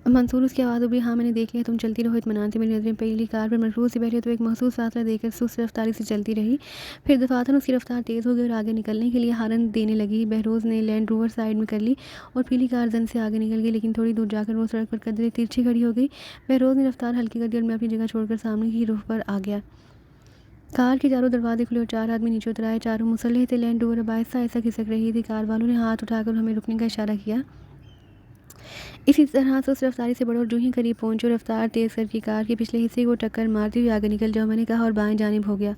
منصور، اس کی آواز ابھی، ہاں میں نے دیکھ لیا، تم چلتی رہو۔ اطمینان سے میری نظریں پہلی کار پر مرکوز تھی۔ پہلے تو ایک محسوس فاصلہ دے کر سست رفتاری سے چلتی رہی، پھر دفعتاً اس کی رفتار تیز ہو گئی اور آگے نکلنے کے لیے ہارن دینے لگی۔ بہروز نے لینڈ روور سائیڈ میں کر لی اور پیلی کار زن سے آگے نکل گئی، لیکن تھوڑی دور جا کر وہ سڑک پر قدرے ترچھی کھڑی ہو گئی۔ بہروز نے رفتار ہلکی کر دی اور میں اپنی جگہ چھوڑ کر سامنے کی رخ پر آ گیا۔ کار کے چاروں دروازے کھلے اور 4 آدمی نیچے اتر آئے۔ چاروں مسلح تھے۔ لینڈ روور اب آہستہ آہستہ کھسک رہی تھی۔ کار والوں نے ہاتھ اٹھا کر ہمیں رکنے کا اشارہ کیا۔ اسی طرح سے اس رفتاری سے بڑھو اور جو ہی قریب پہنچو، رفتار تیز کر کے کار کے پچھلے حصے کو ٹکر مارتے ہوئے آگے نکل جاؤ، میں نے کہا، اور بائیں جانب ہو گیا۔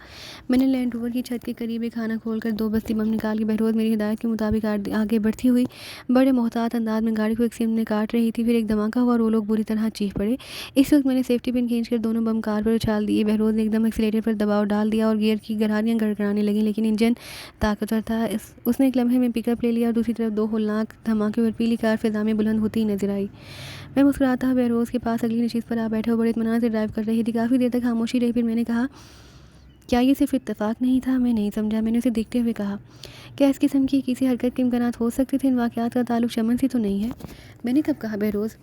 میں نے لینڈ روور کی چھت کے قریب ایک خانہ کھول کر 2 بستی بم نکال کے بہروز میری ہدایت کے مطابق آگے بڑھتی ہوئی بڑے محتاط انداز میں گاڑی کو ایک سمت میں کاٹ رہی تھی۔ پھر ایک دھماکہ ہوا اور وہ لوگ بری طرح چیخ پڑے۔ اس وقت میں نے سیفٹی پن کھینچ کر دونوں بم کار پر اچھال دیے۔ بہروز نے ایک دم ایکسیلیٹر پر دباؤ ڈال دیا اور گیئر کی گھراریاں گڑگڑانے لگیں، لیکن انجن طاقتور تھا۔ اس نے ایک لمحے میں پک اپ لے لیا اور دوسری طرف 2 ہولناک دھماکے اور پیلی کار فضا میں بلند ہوتی نظر آئی۔ میں مسکراتا ہوا بہروز کے پاس اگلی نشست پر آ بیٹھا اور بڑے اطمینان سے ڈرائیو کر رہی تھی۔ کافی دیر تک خاموشی رہی، پھر میں نے کہا، کیا یہ صرف اتفاق نہیں تھا؟ میں نہیں سمجھا۔ میں نے اسے دیکھتے ہوئے کہا، کیا اس قسم کی کسی حرکت کے امکانات ہو سکتے تھے؟ ان واقعات کا تعلق چمن سے تو نہیں ہے؟ میں نے کب کہا بہروز؟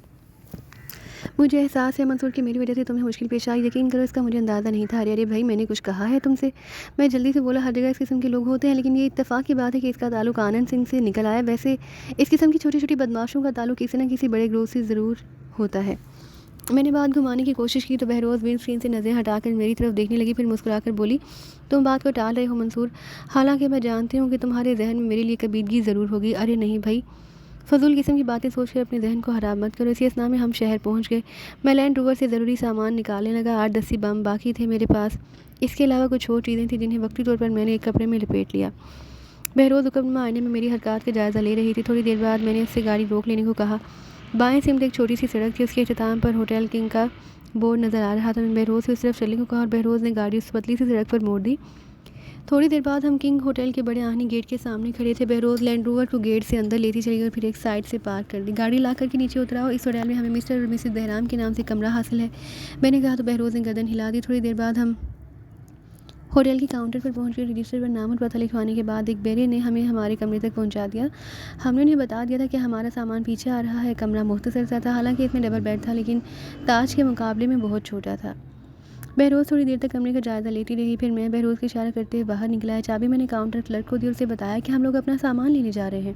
مجھے احساس ہے منصور کہ میری وجہ سے تمہیں مشکل پیش آئی، یقین کرو اس کا مجھے اندازہ نہیں تھا۔ ارے بھائی، میں نے کچھ کہا ہے تم سے؟ میں جلدی سے بولا، ہر جگہ اس قسم کے لوگ ہوتے ہیں، لیکن یہ اتفاق کی بات ہے کہ اس کا تعلق آنند سنگھ سے نکل آیا۔ ویسے اس قسم کی چھوٹی چھوٹی بدماشوں کا تعلق کسی نہ کسی بڑے گروہ سے ضرور ہوتا ہے۔ میں نے بات گھمانے کی کوشش کی تو بہروز ونڈ اسکرین سے نظریں ہٹا کر میری طرف دیکھنے لگی، پھر مسکرا کر بولی، تم بات کو ٹال رہے ہو منصور، حالانکہ میں جانتی ہوں کہ تمہارے ذہن میں میرے لیے کبیدگی ضرور ہوگی۔ ارے نہیں بھائی، فضول قسم کی باتیں سوچ کر اپنے ذہن کو خراب مت کرو۔ اسی اثنا میں ہم شہر پہنچ گئے۔ میں لینڈ روور سے ضروری سامان نکالنے لگا۔ 8-10 بم باقی تھے میرے پاس۔ اس کے علاوہ کچھ اور چیزیں تھیں جنہیں وقتی طور پر میں نے ایک کپڑے میں لپیٹ لیا۔ بہروز حکمنامہ آئینے میں میری حرکات کا جائزہ لے رہی تھی۔ تھوڑی دیر بعد میں نے اس سے گاڑی روک لینے کو کہا۔ بائیں سمت ایک چھوٹی سی سڑک تھی، اس کے اختتام پر ہوٹل کنگ کا بورڈ نظر آ رہا تھا۔ میں بہروز سے اس طرف چلنے کو کہا اور بہروز نے گاڑی اس پتلی سی سڑک پر موڑ دی۔ تھوڑی دیر بعد ہم کنگ ہوٹل کے بڑے آہنی گیٹ کے سامنے کھڑے تھے۔ بہروز لینڈ روور کو گیٹ سے اندر لیتی چلی گئی اور پھر ایک سائڈ سے پارک کر دی۔ گاڑی لا کر کے نیچے اتراؤ، اس ہوٹل میں ہمیں مسٹر اور مسز بہرام کے نام سے کمرہ حاصل ہے، میں نے کہا تو بہروز نے گردن ہلا دی۔ تھوڑی دیر بعد ہم ہوٹل کے کاؤنٹر پر پہنچ گئے۔ رجسٹر پر نام اور پتہ لکھوانے کے بعد ایک بیرے نے ہمیں ہمارے کمرے تک پہنچا دیا۔ ہم نے انہیں بتا دیا تھا کہ ہمارا سامان پیچھے آ رہا ہے۔ کمرہ مختصر سا تھا، حالانکہ اس میں ڈبل بیڈ تھا، لیکن تاج کے مقابلے میں بہت چھوٹا تھا۔ بہروز تھوڑی دیر تک کمرے کا جائزہ لیتی رہی، پھر میں بہروز کے اشارہ کرتے ہوئے باہر نکلا۔ چابی میں نے کاؤنٹر کلرک کو دی اور اسے بتایا کہ ہم لوگ اپنا سامان لینے جا رہے ہیں۔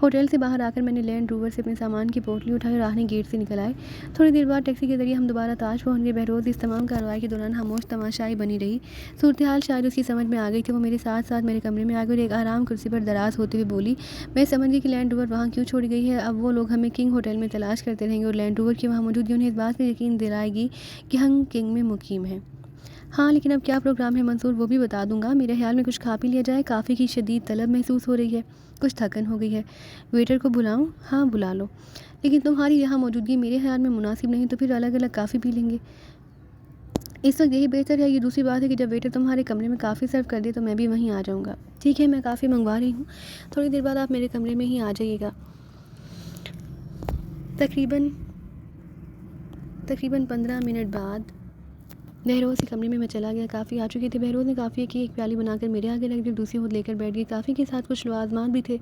ہوٹل سے باہر آ کر میں نے لینڈ روور سے اپنے سامان کی پوٹلی اٹھائی اور آہنی گیٹ سے نکل آئے۔ تھوڑی دیر بعد ٹیکسی کے ذریعے ہم دوبارہ تاج پہنچ گئے۔ بہروز اس تمام کارروائی کے دوران خاموش تماشائی بنی رہی۔ صورتحال شاید اس کی سمجھ میں آ گئی تھی۔ وہ میرے ساتھ ساتھ میرے کمرے میں آ گئی اور ایک آرام کرسی پر دراز ہوتے ہوئے بولی، میں سمجھ گئی کہ لینڈ روور وہاں کیوں چھوڑی گئی ہے۔ اب وہ لوگ ہمیں کنگ ہوٹل میں تلاش کرتے رہیں گے اور لینڈ روور کی وہاں موجودگی انہیں اس بات کا یقین دلائے گی کہ ہم کنگ میں مقیم ہیں۔ ہاں، لیکن اب کیا پروگرام ہے منصور، وہ بھی بتا دوں گا۔ میرے خیال میں کچھ کھا پی لیا جائے، کافی کی شدید طلب محسوس ہو رہی ہے، کچھ تھکن ہو گئی ہے۔ ویٹر کو بلاؤں؟ ہاں بلا لو، لیکن تمہاری یہاں موجودگی میرے خیال میں مناسب نہیں، تو پھر الگ الگ کافی پی لیں گے۔ اس وقت یہی بہتر ہے۔ یہ دوسری بات ہے کہ جب ویٹر تمہارے کمرے میں کافی سرو کر دے تو میں بھی وہیں آ جاؤں گا۔ ٹھیک ہے، میں کافی منگوا رہی ہوں، تھوڑی دیر بعد آپ میرے کمرے میں ہی آ جائیے گا۔ تقریباً 15 منٹ بعد بہروز کے کمرے میں میں چلا گیا۔ کافی آ چکی تھی۔ بہروز نے کافی کی ایک پیالی بنا کر میرے آگے رکھ دی، دوسری خود لے کر بیٹھ گئی۔ کافی کے ساتھ کچھ لوازمات بھی تھے۔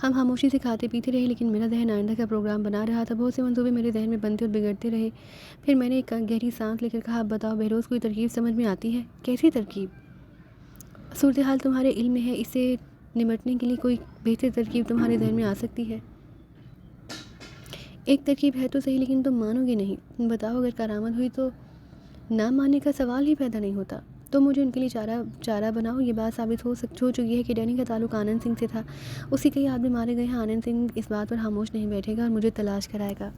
ہم خاموشی سے کھاتے پیتے رہے، لیکن میرا ذہن آئندہ کا پروگرام بنا رہا تھا۔ بہت سے منصوبے میرے ذہن میں بنتے اور بگڑتے رہے۔ پھر میں نے ایک گہری سانس لے کر کہا، اب بتاؤ بہروز، کوئی ترکیب سمجھ میں آتی ہے؟ کیسی ترکیب؟ صورتحال تمہارے علم میں ہے، اس سے نمٹنے کے لیے کوئی بہتر ترکیب تمہارے ذہن میں آ سکتی ہے؟ ایک ترکیب ہے تو صحیح، لیکن تم مانو گے نہیں۔ بتاؤ، اگر کارآمد ہوئی تو نہ ماننے کا سوال ہی پیدا نہیں ہوتا۔ تو مجھے ان کے لیے چارہ بناؤ۔ یہ بات ثابت ہو چکی ہے کہ ڈینی کا تعلق آنند سنگھ سے تھا۔ اس کے کئی آدمی مارے گئے ہیں۔ آنند سنگھ اس بات پر خاموش نہیں بیٹھے گا اور مجھے تلاش کرائے گا۔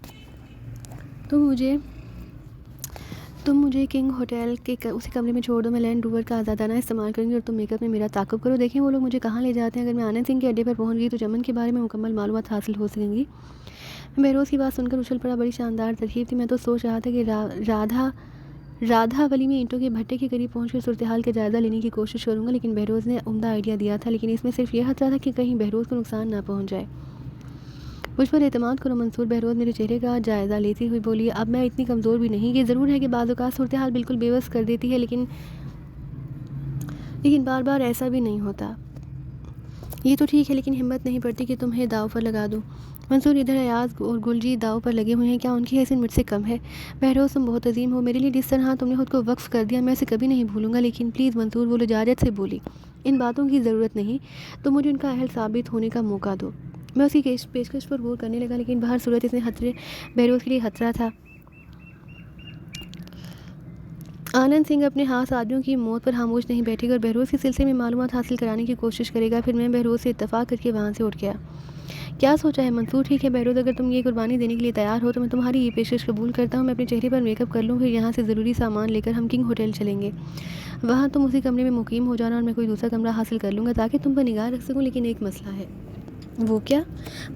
تم مجھے کنگ ہوٹل کے اسی کمرے میں چھوڑ دو۔ میں لینڈ روور کا آزادانہ استعمال کروں گی اور تم میک اپ میں میرا تعاقب کرو۔ دیکھیں وہ لوگ مجھے کہاں لے جاتے ہیں۔ اگر میں آنند سنگھ کے اڈے پر پہنچ گئی تو چمن کے بارے میں مکمل معلومات حاصل ہو سکیں گی۔ بہروز کی بات سن کر اچھل پڑا۔ بڑی شاندار ترکیب تھی۔ میں تو سوچ رہا تھا کہ رادھا ولی میں اینٹوں کے بھٹے کے قریب پہنچ کر صورتحال کا جائزہ لینے کی کوشش کروں گا، لیکن بہروز نے عمدہ آئیڈیا دیا تھا، لیکن اس میں صرف یہ خطرہ تھا کہ کہیں بہروز کو نقصان نہ پہنچ جائے۔ مجھ پر اعتماد کرو منصور۔ بہروز میرے چہرے کا جائزہ لیتی ہوئی بولی، اب میں اتنی کمزور بھی نہیں۔ یہ ضرور ہے کہ بعض اوقات صورتحال بالکل بے بس کر دیتی ہے، لیکن بار بار ایسا بھی نہیں ہوتا۔ یہ تو ٹھیک ہے، لیکن ہمت نہیں پڑتی کہ تمہیں داؤ پر لگا دوں۔ منصور، ادھر ایاز اور گلجیت داؤ پر لگے ہوئے ہیں، کیا ان کی حیثیت مجھ سے کم ہے؟ بہروز، تم بہت عظیم ہو۔ میرے لیے جس طرح تم نے خود کو وقف کر دیا میں اسے کبھی نہیں بھولوں گا، لیکن پلیز منصور، وہ لجاجت سے بولی، ان باتوں کی ضرورت نہیں، تم مجھے ان کا اہل ثابت ہونے کا موقع دو۔ میں اس کی پیشکش پر غور کرنے لگا، لیکن بہر صورت اس میں بہروز کے لیے خطرہ تھا۔ آنند سنگھ اپنے خاص آدمیوں کی موت پر خاموش نہیں بیٹھے گا اور بہروز کے سلسلے میں معلومات حاصل کرانے کی کوشش کرے گا۔ پھر میں بہروز سے اتفاق کر کے وہاں سے اٹھ گیا۔ کیا سوچا ہے منصور؟ ٹھیک ہے بہروز، اگر تم یہ قربانی دینے کے لیے تیار ہو تو میں تمہاری یہ پیشکش قبول کرتا ہوں۔ میں اپنے چہرے پر میک اپ کر لوں، پھر یہاں سے ضروری سامان لے کر ہم کنگ ہوٹل چلیں گے۔ وہاں تم اسی کمرے میں مقیم ہو جانا اور میں کوئی دوسرا کمرہ حاصل کر لوں گا تاکہ تم پر نگاہ رکھ سکوں، لیکن ایک مسئلہ ہے۔ وہ کیا؟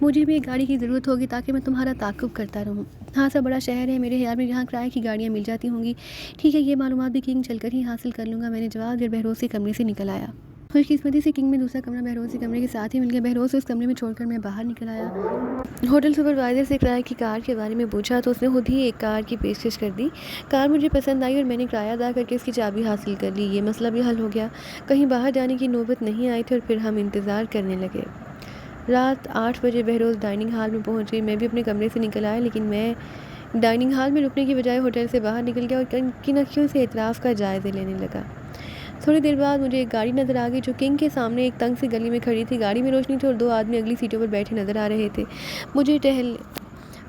مجھے بھی ایک گاڑی کی ضرورت ہوگی تاکہ میں تمہارا تعاقب کرتا رہوں۔ ہاں، سب بڑا شہر ہے میرے خیال میں جہاں کرائے کی گاڑیاں مل جاتی ہوں گی۔ ٹھیک ہے، یہ معلومات بھی کنگ چل کر ہی حاصل کر لوں گا، میں نے جواب دیا۔ بہروز سے کمرے سے نکل آیا۔ خوش قسمتی سے کنگ میں دوسرا کمرہ بہروز کے کمرے کے ساتھ ہی مل گیا۔ بہروز سے اس کمرے میں چھوڑ کر میں باہر نکل آیا۔ ہوٹل سپروائزر سے کرائے کی کار کے بارے میں پوچھا تو اس نے خود ہی ایک کار کی پیشکش کر دی۔ کار مجھے پسند آئی اور میں نے کرایہ ادا کر کے اس کی چابی حاصل کر لی۔ یہ مسئلہ بھی حل ہو گیا، کہیں باہر جانے کی نوبت نہیں آئی تھی اور پھر ہم انتظار کرنے لگے۔ رات 8 بجے بہروز ڈائننگ ہال میں پہنچ گئی۔ میں بھی اپنے کمرے سے نکل آیا، لیکن میں ڈائننگ ہال میں رکنے کی بجائے ہوٹل سے باہر نکل گیا اور کن اکھیوں سے اطراف کا جائزے لینے لگا۔ تھوڑی دیر بعد مجھے ایک گاڑی نظر آ گئی جو کنگ کے سامنے ایک تنگ سی گلی میں کھڑی تھی۔ گاڑی میں روشنی تھی اور 2 آدمی اگلی سیٹوں پر بیٹھے نظر آ رہے تھے۔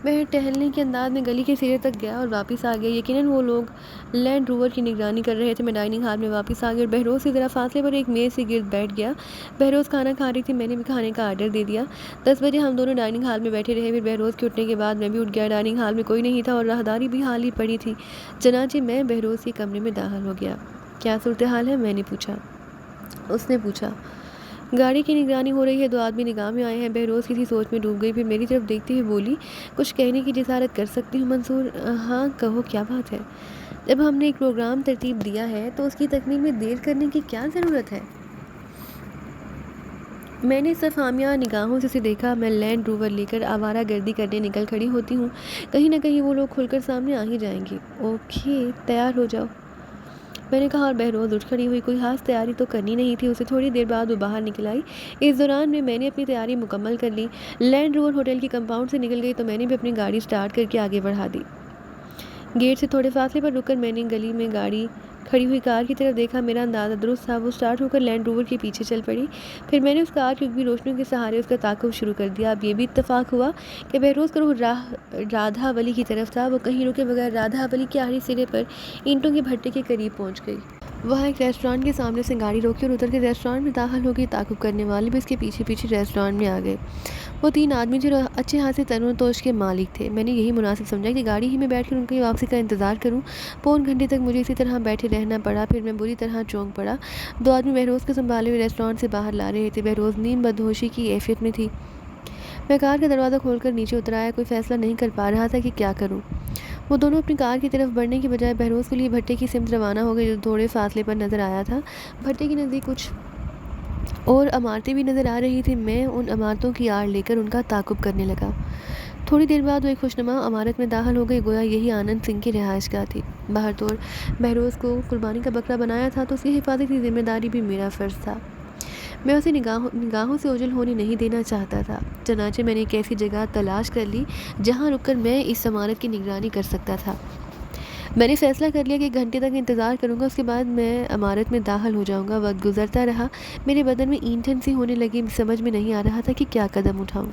میں ٹہلنے کے انداز میں گلی کے سرے تک گیا اور واپس آ گیا۔ یقیناً وہ لوگ لینڈ روور کی نگرانی کر رہے تھے۔ میں ڈائننگ ہال میں واپس آ گیا اور بہروز سے ذرا فاصلے پر ایک میز سے گرد بیٹھ گیا۔ بہروز کھانا کھا رہی تھی، میں نے بھی کھانے کا آرڈر دے دیا۔ 10 بجے ہم دونوں ڈائننگ ہال میں بیٹھے رہے۔ پھر بہروز کے اٹھنے کے بعد میں بھی اٹھ گیا۔ ڈائننگ ہال میں کوئی نہیں تھا اور راہداری بھی خالی پڑی تھی، چنانچہ میں بہروز کے کمرے میں داخل ہو گیا۔ کیا صورتحال ہے؟ میں نے پوچھا۔ اس نے پوچھا۔ گاڑی کی نگرانی ہو رہی ہے، 2 آدمی نگاہ میں آئے ہیں۔ بہروز کسی سوچ میں ڈوب گئی، پھر میری طرف دیکھتے ہوئے بولی، کچھ کہنے کی جسارت کر سکتی ہوں منصور؟ ہاں کہو، کیا بات ہے؟ جب ہم نے ایک پروگرام ترتیب دیا ہے تو اس کی تکمیل میں دیر کرنے کی کیا ضرورت ہے؟ میں نے صرف حامیہ نگاہوں سے اسے دیکھا۔ میں لینڈ روور لے کر آوارہ گردی کرنے نکل کھڑی ہوتی ہوں، کہیں نہ کہیں وہ لوگ کھل کر سامنے آ ہی جائیں گے۔ اوکے، تیار ہو جاؤ، میں نے کہا اور بہروز اٹھ کھڑی ہوئی۔ کوئی خاص تیاری تو کرنی نہیں تھی اسے۔ تھوڑی دیر بعد وہ باہر نکل آئی۔ اس دوران میں نے اپنی تیاری مکمل کر لی۔ لینڈ روور ہوٹل کی کمپاؤنڈ سے نکل گئی تو میں نے بھی اپنی گاڑی سٹارٹ کر کے آگے بڑھا دی۔ گیٹ سے تھوڑے فاصلے پر رک کر میں نے گلی میں گاڑی کھڑی ہوئی کار کی طرف دیکھا۔ میرا اندازہ درست تھا، وہ سٹارٹ ہو کر لینڈ روور کے پیچھے چل پڑی۔ پھر میں نے اس کار کی اگبی روشنیوں کے سہارے اس کا تعاقب شروع کر دیا۔ اب یہ بھی اتفاق ہوا کہ بہروز کا رخ رادھا ولی کی طرف تھا۔ وہ کہیں رکے بغیر رادھا ولی کے آخری سرے پر اینٹوں کے بھٹے کے قریب پہنچ گئی۔ وہاں ایک ریسٹورانٹ کے سامنے سے گاڑی روکی اور اتر کے ریسٹورانٹ میں داخل ہو گئی۔ تعاقب کرنے والے بھی اس کے پیچھے پیچھے ریسٹورانٹ میں آ گئے۔ وہ 3 آدمی جو اچھے خاصے تنور توش کے مالک تھے۔ میں نے یہی مناسب سمجھا کہ گاڑی ہی میں بیٹھ کر ان کی واپسی کا انتظار کروں۔ پون گھنٹے تک مجھے اسی طرح بیٹھے رہنا پڑا، پھر میں بری طرح چونک پڑا۔ 2 آدمی بہروز کو سنبھالے ہوئے ریسٹورانٹ سے باہر لا رہے تھے۔ بہروز نیم بدہوشی کی کیفیت میں تھی۔ میں کار کا دروازہ کھول کر نیچے اتر آیا، کوئی فیصلہ نہیں کر پا رہا تھا کہ کیا کروں۔ وہ دونوں اپنی کار کی طرف بڑھنے کی بجائے بہروز کے لیے بھٹے کی سمت روانہ ہو گئے جو تھوڑے فاصلے پر نظر آیا تھا۔ بھٹے کے نزدیک کچھ اور عمارتیں بھی نظر آ رہی تھیں۔ میں ان عمارتوں کی آڑ لے کر ان کا تعاقب کرنے لگا۔ تھوڑی دیر بعد وہ ایک خوشنما عمارت میں داخل ہو گئی، گویا یہی آنند سنگھ کی رہائش گاہ تھی۔ باہر طور بہروز کو قربانی کا بکرا بنایا تھا تو اس کی حفاظت کی ذمہ داری بھی میرا فرض تھا۔ میں اسے نگاہوں سے اوجھل ہونے نہیں دینا چاہتا تھا، چنانچہ میں نے ایک ایسی جگہ تلاش کر لی جہاں رک کر میں اس عمارت کی نگرانی کر سکتا تھا۔ میں نے فیصلہ کر لیا کہ 1 گھنٹے تک انتظار کروں گا، اس کے بعد میں عمارت میں داخل ہو جاؤں گا۔ وقت گزرتا رہا، میرے بدن میں اینٹھن سی ہونے لگی، سمجھ میں نہیں آ رہا تھا کہ کیا قدم اٹھاؤں۔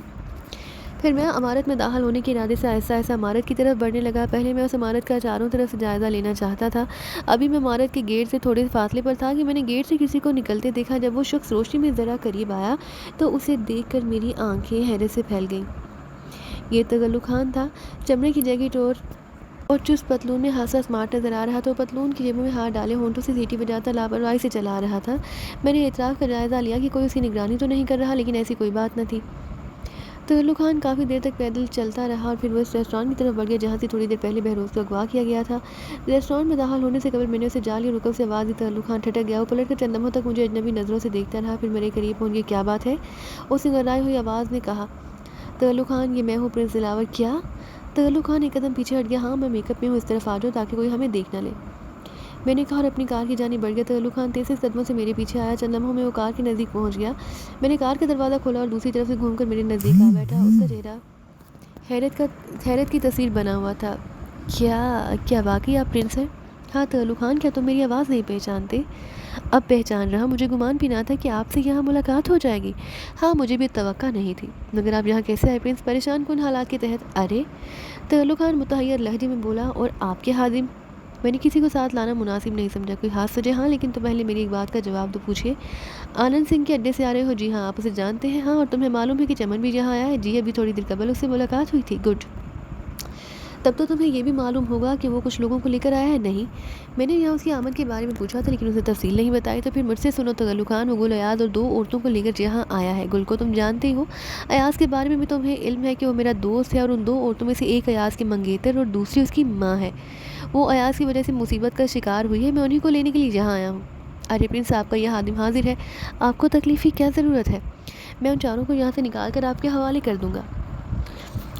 پھر میں عمارت میں داخل ہونے کے ارادے سے آہستہ آہستہ عمارت کی طرف بڑھنے لگا۔ پہلے میں اس عمارت کا چاروں طرف سے جائزہ لینا چاہتا تھا۔ ابھی میں عمارت کے گیٹ سے تھوڑے فاصلے پر تھا کہ میں نے گیٹ سے کسی کو نکلتے دیکھا۔ جب وہ شخص روشنی میں ذرا قریب آیا تو اسے دیکھ کر میری آنکھیں حیرت سے پھیل گئیں۔ یہ تغلق خان تھا۔ چمڑے کی جیکٹ اور چست پتلون میں خاصا اسمارٹ نظر آ رہا تھا۔ پتلون کی جیبوں میں ہاتھ ڈالے ہونٹوں سے سیٹی بجاتا لاپرواہی سے چلا رہا تھا۔ میں نے اعتراف کا جائزہ لیا کہ کوئی اس کی نگرانی تو نہیں کر رہا، لیکن ایسی کوئی بات نہ تھی۔ تغلق خان کافی دیر تک پیدل چلتا رہا اور پھر وہ اس ریسٹورانٹ کی طرف بڑھ گیا جہاں سے تھوڑی دیر پہلے بہروز کو اغوا کیا گیا تھا۔ ریسٹورانٹ میں داخل ہونے سے قبل میں نے اسے جالی اور رکن سے آواز دی۔ تغلق خان ٹھٹک گیا۔ وہ پلٹ کر چند لمحوں تک مجھے اجنبی نظروں سے دیکھتا رہا، پھر میرے قریب پہنچ گیا۔ کیا بات ہے؟ اس نے گھبرائی ہوئی آواز میں کہا۔ تغلق خان، یہ میں ہوں، پرنس دلاور۔ کیا؟ تغلق خان ایک قدم پیچھے ہٹ گیا۔ ہاں، میں میک اپ میں ہوں، اس طرف آ جاؤ تاکہ کوئی ہمیں دیکھ نہ لے، میں نے کہا اور اپنی کار کی جانب بڑھ گیا۔ تغلق خان تیز قدموں سے میرے پیچھے آیا۔ چند لمحوں میں وہ کار کے نزدیک پہنچ گیا۔ میں نے کار کا دروازہ کھولا اور دوسری طرف سے گھوم کر میرے نزدیک آ بیٹھا۔ اس کا چہرہ حیرت کی تصویر بنا ہوا تھا۔ کیا واقعی آپ پرنس ہیں؟ ہاں تغلق خان، کیا تم میری آواز نہیں پہچانتے؟ اب پہچان رہا، مجھے گمان بھی نہ تھا کہ آپ سے یہاں ملاقات ہو جائے گی۔ ہاں، مجھے بھی توقع نہیں تھی، مگر آپ یہاں کیسے آئے پرنس؟ پریشان کن حالات کے تحت۔ ارے، تغلق خان متحیر لہجے میں بولا، اور آپ کے خادم؟ میں نے کسی کو ساتھ لانا مناسب نہیں سمجھا۔ کوئی خاص وجہ؟ ہاں، لیکن تو پہلے میری ایک بات کا جواب تو پوچھیے۔ آنند سنگھ کے اڈے سے آ رہے ہو؟ جی ہاں۔ آپ اسے جانتے ہیں؟ ہاں۔ اور تمہیں معلوم ہے کہ چمن بھی یہاں آیا ہے؟ جی، ابھی تھوڑی دیر قبل اس سے ملاقات ہوئی تھی۔ گڈ۔ تب تو تمہیں یہ بھی معلوم ہوگا کہ وہ کچھ لوگوں کو لے کر آیا ہے؟ نہیں، میں نے یہاں اس کی آمد کے بارے میں پوچھا تھا لیکن اسے تفصیل نہیں بتائی۔ تو پھر مجھ سے سنو تغلق خان، وہ گل ایاز اور 2 عورتوں کو لے کر یہاں آیا ہے۔ گل کو تم جانتے ہو؟ ایاز کے بارے میں بھی تمہیں علم ہے کہ وہ میرا دوست ہے، اور ان 2 عورتوں میں سے ایک ایاز کی منگیتر اور دوسری اس کی ماں ہے۔ وہ ایاز کی وجہ سے مصیبت کا شکار ہوئی ہے، میں انہیں کو لینے کے لیے یہاں آیا ہوں۔ ارے پرنس، آپ کا یہ خادم حاضر ہے، آپ کو تکلیف کی کیا ضرورت ہے؟ میں ان چاروں کو یہاں سے نکال کر آپ کے حوالے کر دوں گا۔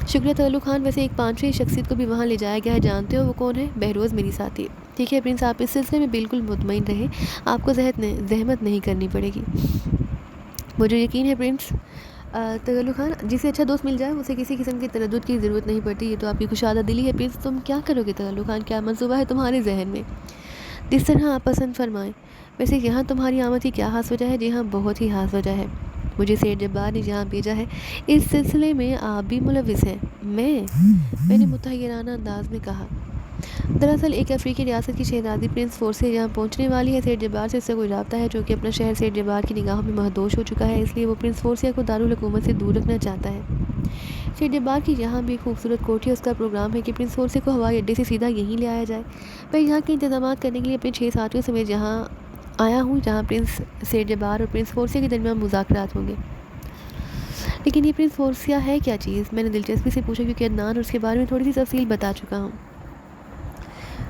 شکریہ تغلق خان، ویسے ایک 5ویں شخصیت کو بھی وہاں لے جایا گیا ہے، جانتے ہو وہ کون ہے؟ بہروز، میری ساتھی۔ ٹھیک ہے پرنس، آپ اس سلسلے میں بالکل مطمئن رہیں، آپ کو زحمت نہیں کرنی پڑے گی۔ مجھے یقین ہے پرنس۔ تغلق خان، جسے اچھا دوست مل جائے اسے کسی قسم کی تردد کی ضرورت نہیں پڑتی، یہ تو آپ کی کشادہ دلی ہے۔ پرنس، تم کیا کرو گے؟ تغلق خان، کیا منصوبہ ہے تمہارے ذہن میں؟ جس طرح آپ پسند فرمائیں۔ ویسے یہاں تمہاری آمد کی کیا خاص وجہ ہے؟ جی ہاں، بہت ہی خاص وجہ ہے، مجھے سیٹھ جبار نے یہاں بھیجا ہے۔ اس سلسلے میں آپ بھی ملوث ہیں؟ میں نے متحیرانہ انداز میں کہا۔ دراصل ایک افریقی ریاست کی شہزادی پرنس فورسیہ یہاں پہنچنے والی ہے۔ سیٹھ جبار سے اس سے کوئی رابطہ ہے، چونکہ اپنا شہر سیٹھ جبار کی نگاہوں میں مہدوش ہو چکا ہے، اس لیے وہ پرنس فورسیہ کو دارالحکومت سے دور رکھنا چاہتا ہے۔ سیٹھ جبار کی یہاں بھی خوبصورت کوٹھی ہے، اس کا پروگرام ہے کہ پرنس فورسیہ کو ہوائی اڈے سے سیدھا یہیں لے آیا جائے۔ میں یہاں کے انتظامات کرنے کے لیے اپنے 6 ساتھیوں سمیت یہاں آیا ہوں، جہاں پرنس سیٹھ جبار اور پرنس فورسیہ کے درمیان مذاکرات ہوں گے۔ لیکن یہ پرنس فورسیہ ہے کیا چیز؟ میں نے دلچسپی سے پوچھا، کیونکہ عدنان اور اس کے بارے میں تھوڑی سی تفصیل بتا چکا ہوں۔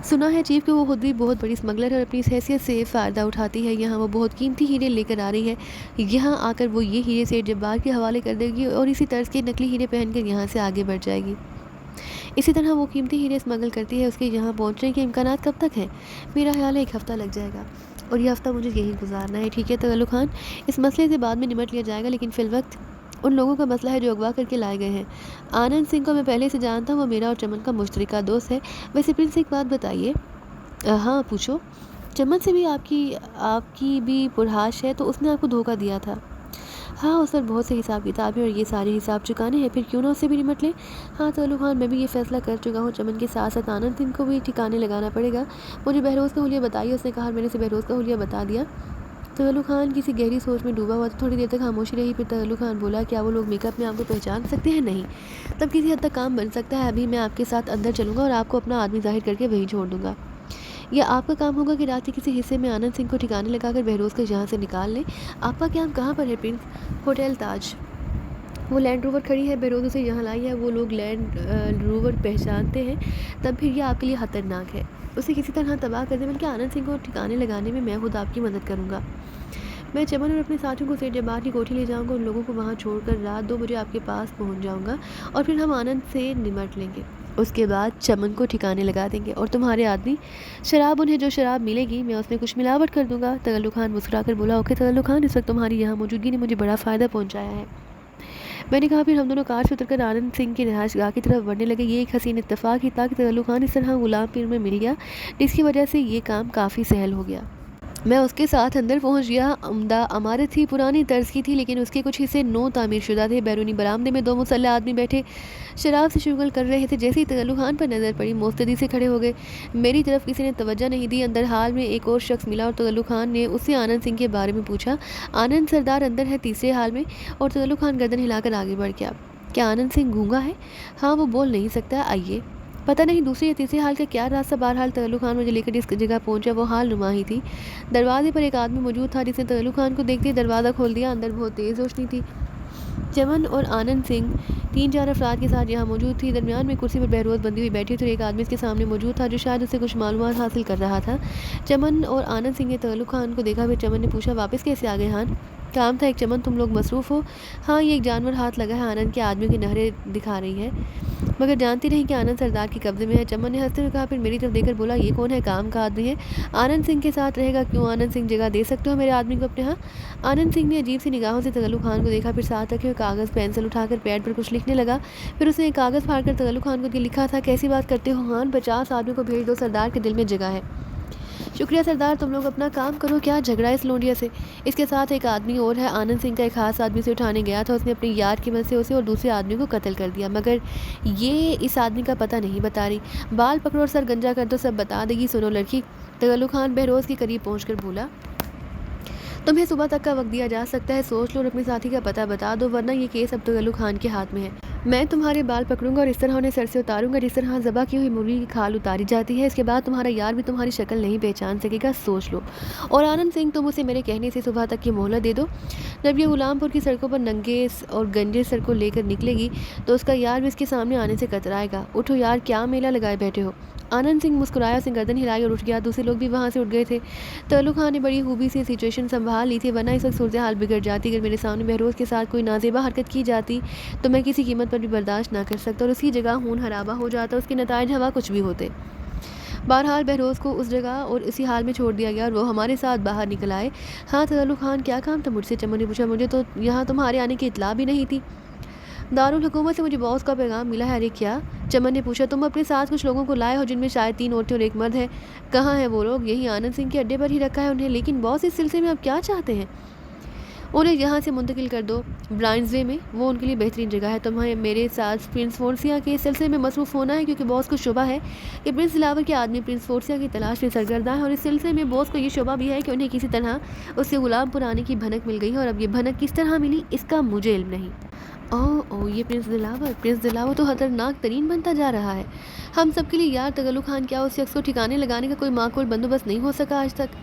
سنا ہے چیف کہ وہ خود بھی بہت بڑی اسمگلر ہے اور اپنی اس حیثیت سے فائدہ اٹھاتی ہے۔ یہاں وہ بہت قیمتی ہیرے لے کر آ رہی ہے، یہاں آ کر وہ یہ ہیرے سیٹھ جبار کے حوالے کر دے گی اور اسی طرز کے نقلی ہیرے پہن کر یہاں سے آگے بڑھ جائے گی۔ اسی طرح وہ قیمتی ہیرے اسمگل کرتی ہے۔ اس کے یہاں پہنچنے کے امکانات کب تک ہیں؟ میرا خیال ہے 1 ہفتہ لگ جائے گا، اور یہ ہفتہ مجھے یہیں گزارنا ہے۔ ٹھیک ہے تغلق خان، اس مسئلے سے بعد میں نمٹ لیا جائے گا، لیکن فی الوقت ان لوگوں کا مسئلہ ہے جو اغوا کر کے لائے گئے ہیں۔ آنند سنگھ کو میں پہلے سے جانتا ہوں، وہ میرا اور چمن کا مشترکہ دوست ہے۔ ویسے پرنس ایک بات بتائیے۔ ہاں پوچھو۔ چمن سے بھی آپ کی بھی پرہاش ہے، تو اس نے آپ کو دھوکہ دیا تھا؟ ہاں، اس پر بہت سے حساب کتاب ہیں اور یہ سارے حساب چکانے ہیں، پھر کیوں نہ اس سے بھی نمٹ لیں۔ ہاں تغلق خان، میں بھی یہ فیصلہ کر چکا ہوں، چمن کے ساتھ ساتھ آنند سنگھ کو بھی ٹھکانے لگانا پڑے گا۔ مجھے بہروز کا حلیہ بتائیے، اس نے کہا، میں نے اسے بہروز کا حلیہ بتا دیا۔ تغلق خان کسی گہری سوچ میں ڈوبا ہوا تھا، تھوڑی دیر تک خاموشی رہی، پھر تغلق خان بولا، کیا وہ لوگ میک اپ میں آپ کو پہچان سکتے ہیں؟ نہیں، تب کسی حد تک کام بن سکتا ہے، ابھی میں آپ کے ساتھ اندر چلوں گا اور آپ کو اپنا آدمی ظاہر کر کے وہیں چھوڑ دوں گا۔ یا آپ کا کام ہوگا کہ رات کے کسی حصے میں آنند سنگھ کو ٹھکانے لگا کر بہروز کو یہاں سے نکال لیں۔ آپ کا قیام کہاں پر ہے پرنس؟ ہوٹل تاج۔ وہ لینڈ روور کھڑی ہے، بہروز اسے یہاں لائی ہے، وہ لوگ لینڈ روور پہچانتے ہیں، تب پھر یہ آپ کے لیے خطرناک ہے، اسے کسی طرح تباہ کر دیں، بلکہ آنند سنگھ کو ٹھکانے لگانے میں میں خود آپ کی مدد کروں گا۔ میں چمن اور اپنے ساتھیوں کو سیٹھ جبار کی کوٹھی لے جاؤں گا، ان لوگوں کو وہاں چھوڑ کر رات 2 بجے آپ کے پاس پہنچ جاؤں گا، اور پھر ہم آنند سے نمٹ لیں گے۔ اس کے بعد چمن کو ٹھکانے لگا دیں گے، اور تمہارے آدمی؟ شراب، انہیں جو شراب ملے گی میں اس میں کچھ ملاوٹ کر دوں گا۔ تغلق خان مسکرا کر بولا، اوکے تغلق خان، اس وقت تمہاری یہاں موجودگی نے مجھے بڑا فائدہ پہنچایا ہے۔ میں نے کہا، پھر ہم دونوں کار سے اتر کر آنند سنگھ کی رہائش گاہ کی طرف بڑھنے لگے۔ یہ ایک حسین اتفاق ہی تھا کہ تغلق خان اس طرح غلام پیر میں مل گیا، جس کی وجہ سے یہ کام کافی سہل ہو گیا۔ میں اس کے ساتھ اندر پہنچ گیا۔ عمدہ عمارت تھی، پرانی طرز کی تھی، لیکن اس کے کچھ حصے نو تعمیر شدہ تھے۔ بیرونی برآمدے میں 2 مسلح آدمی بیٹھے شراب سے شغل کر رہے تھے۔ جیسے ہی تغلق خان پر نظر پڑی مستعدی سے کھڑے ہو گئے۔ میری طرف کسی نے توجہ نہیں دی۔ اندر حال میں ایک اور شخص ملا اور تغلق خان نے اس سے آنند سنگھ کے بارے میں پوچھا۔ آنند سردار اندر ہے تیسرے حال میں، اور تغلق خان گردن ہلا کر آگے بڑھ گیا۔ کیا آنند سنگھ گونگا ہے؟ ہاں، وہ بول نہیں سکتا۔ آئیے۔ پتہ نہیں دوسرے یا تیسرے حال کا کیا راستہ، بہرحال تغلق خان مجھے لے کر جس جگہ پہنچا وہ حال نما ہی تھی۔ دروازے پر ایک آدمی موجود تھا جس نے تغلق خان کو دیکھتے دروازہ کھول دیا۔ اندر بہت تیز روشنی تھی۔ چمن اور آنند سنگھ 3-4 افراد کے ساتھ یہاں موجود تھی۔ درمیان میں کرسی پر بہروز بندی ہوئی بیٹھی تھی اور ایک آدمی اس کے سامنے موجود تھا جو شاید اس سے کچھ معلومات حاصل کر رہا تھا۔ چمن اور آنند سنگھ نے تغلق خان کو دیکھا۔ پھر چمن نے پوچھا، واپس کیسے آ گئے ہان؟ کام تھا ایک چمن، تم لوگ مصروف ہو؟ ہاں، یہ ایک جانور ہاتھ لگا ہے، آنند کے آدمیوں کی نہریں دکھا رہی ہے، مگر جانتی نہیں کہ آنند سردار کے قبضے میں ہے۔ چمن نے ہنستے ہوئے کہا، پھر میری طرف دیکھ کر بولا، یہ کون ہے؟ کام کا آدمی ہے، آنند سنگھ کے ساتھ رہے گا۔ کیوں آنند سنگھ، جگہ دے سکتے ہو میرے آدمی کو اپنے ہاں؟ آنند سنگھ نے عجیب سی نگاہوں سے تغلق خان کو دیکھا، پھر ساتھ رکھے ہوئے کاغذ پینسل اٹھا کر پیڈ پر کچھ لکھنے لگا۔ پھر اس نے ایک کاغذ پھاڑ کر تغلق خان کو لکھا تھا، کیسی بات کرتے ہو ہان، 50 آدمیوں کو بھیج دو، سردار کے دل میں جگہ ہے۔ شکریہ سردار، تم لوگ اپنا کام کرو۔ کیا جھگڑا اس لونڈیا سے؟ اس کے ساتھ ایک آدمی اور ہے، آنند سنگھ کا ایک خاص آدمی سے اٹھانے گیا تھا، اس نے اپنی یار کی مدد سے اسے اور دوسرے آدمی کو قتل کر دیا، مگر یہ اس آدمی کا پتہ نہیں بتا رہی۔ بال پکڑو اور سر گنجا کر دو، سب بتا دے گی۔ سنو لڑکی، تغلق خان بہروز کے قریب پہنچ کر بولا، تمہیں صبح تک کا وقت دیا جا سکتا ہے، سوچ لو اور اپنے ساتھی کا پتہ بتا دو، ورنہ یہ کیس اب تغلق خان کے ہاتھ میں ہے۔ میں تمہارے بال پکڑوں گا اور اس طرح انہیں سر سے اتاروں گا جس طرح ذبح کی ہوئی مرغی کی کھال اتاری جاتی ہے۔ اس کے بعد تمہارا یار بھی تمہاری شکل نہیں پہچان سکے گا، سوچ لو۔ اور آنند سنگھ، تم اسے میرے کہنے سے صبح تک کی مہلت دے دو۔ جب یہ غلام پور کی سڑکوں پر ننگے اور گنجے سر کو لے کر نکلے گی تو اس کا یار بھی اس کے سامنے آنے سے کترائے گا۔ اٹھو یار، کیا میلہ لگائے بیٹھے ہو؟ آنند سنگھ مسکرایا، اس نے گردن ہلائی اور اٹھ گیا۔ دوسرے لوگ بھی وہاں سے اٹھ گئے تھے۔ تغلق خان نے بڑی خوبی سے سچویشن سنبھال لی تھی، ورنہ اس وقت صورتحال بگڑ جاتی۔ اگر میرے سامنے بہروز کے ساتھ کوئی نازیبا حرکت کی جاتی تو میں کسی قیمت پر بھی برداشت نہ کر سکتا اور اسی جگہ خون خرابہ ہو جاتا، اس کے نتائج ہوا کچھ بھی ہوتے۔ بہرحال بہروز کو اس جگہ اور اسی حال میں چھوڑ دیا گیا اور وہ ہمارے ساتھ باہر نکل آئے۔ ہاں تغلق خان، کیا کام تھا مجھ سے؟ چمن نے پوچھا، مجھے تو یہاں تمہارے آنے کی اطلاع بھی نہیں تھی۔ دارالحکومت سے مجھے باس کا پیغام ملا ہے۔ ارے کیا؟ چمن نے پوچھا، تم اپنے ساتھ کچھ لوگوں کو لائے ہو جن میں شاید 3 عورتیں اور ایک مرد ہے۔ کہاں ہیں وہ لوگ؟ یہی آنند سنگھ کے اڈے پر ہی رکھا ہے انہیں، لیکن باس اس سلسلے میں اب کیا چاہتے ہیں؟ انہیں یہاں سے منتقل کر دو برائنزوے میں، وہ ان کے لیے بہترین جگہ ہے۔ تمہیں میرے ساتھ پرنس فورسیا کے سلسلے میں مصروف ہونا ہے، کیونکہ باس کو شبہ ہے کہ پرنس دلاور کے آدمی پرنس فورسیا کی تلاش میں سرگرداں ہیں، اور اس سلسلے میں باس کو یہ شبہ بھی ہے کہ انہیں کسی طرح اس سے غلام پور آنے کی بھنک مل گئی ہے، اور اب یہ بھنک کس طرح ملی اس کا مجھے علم نہیں۔ یہ پرنس دلاور تو خطرناک ترین بنتا جا رہا ہے ہم سب کے لیے یار۔ تغلق خان، کیا اس شخص کو ٹھکانے لگانے کا کوئی معقول بندوبست نہیں ہو سکا آج تک؟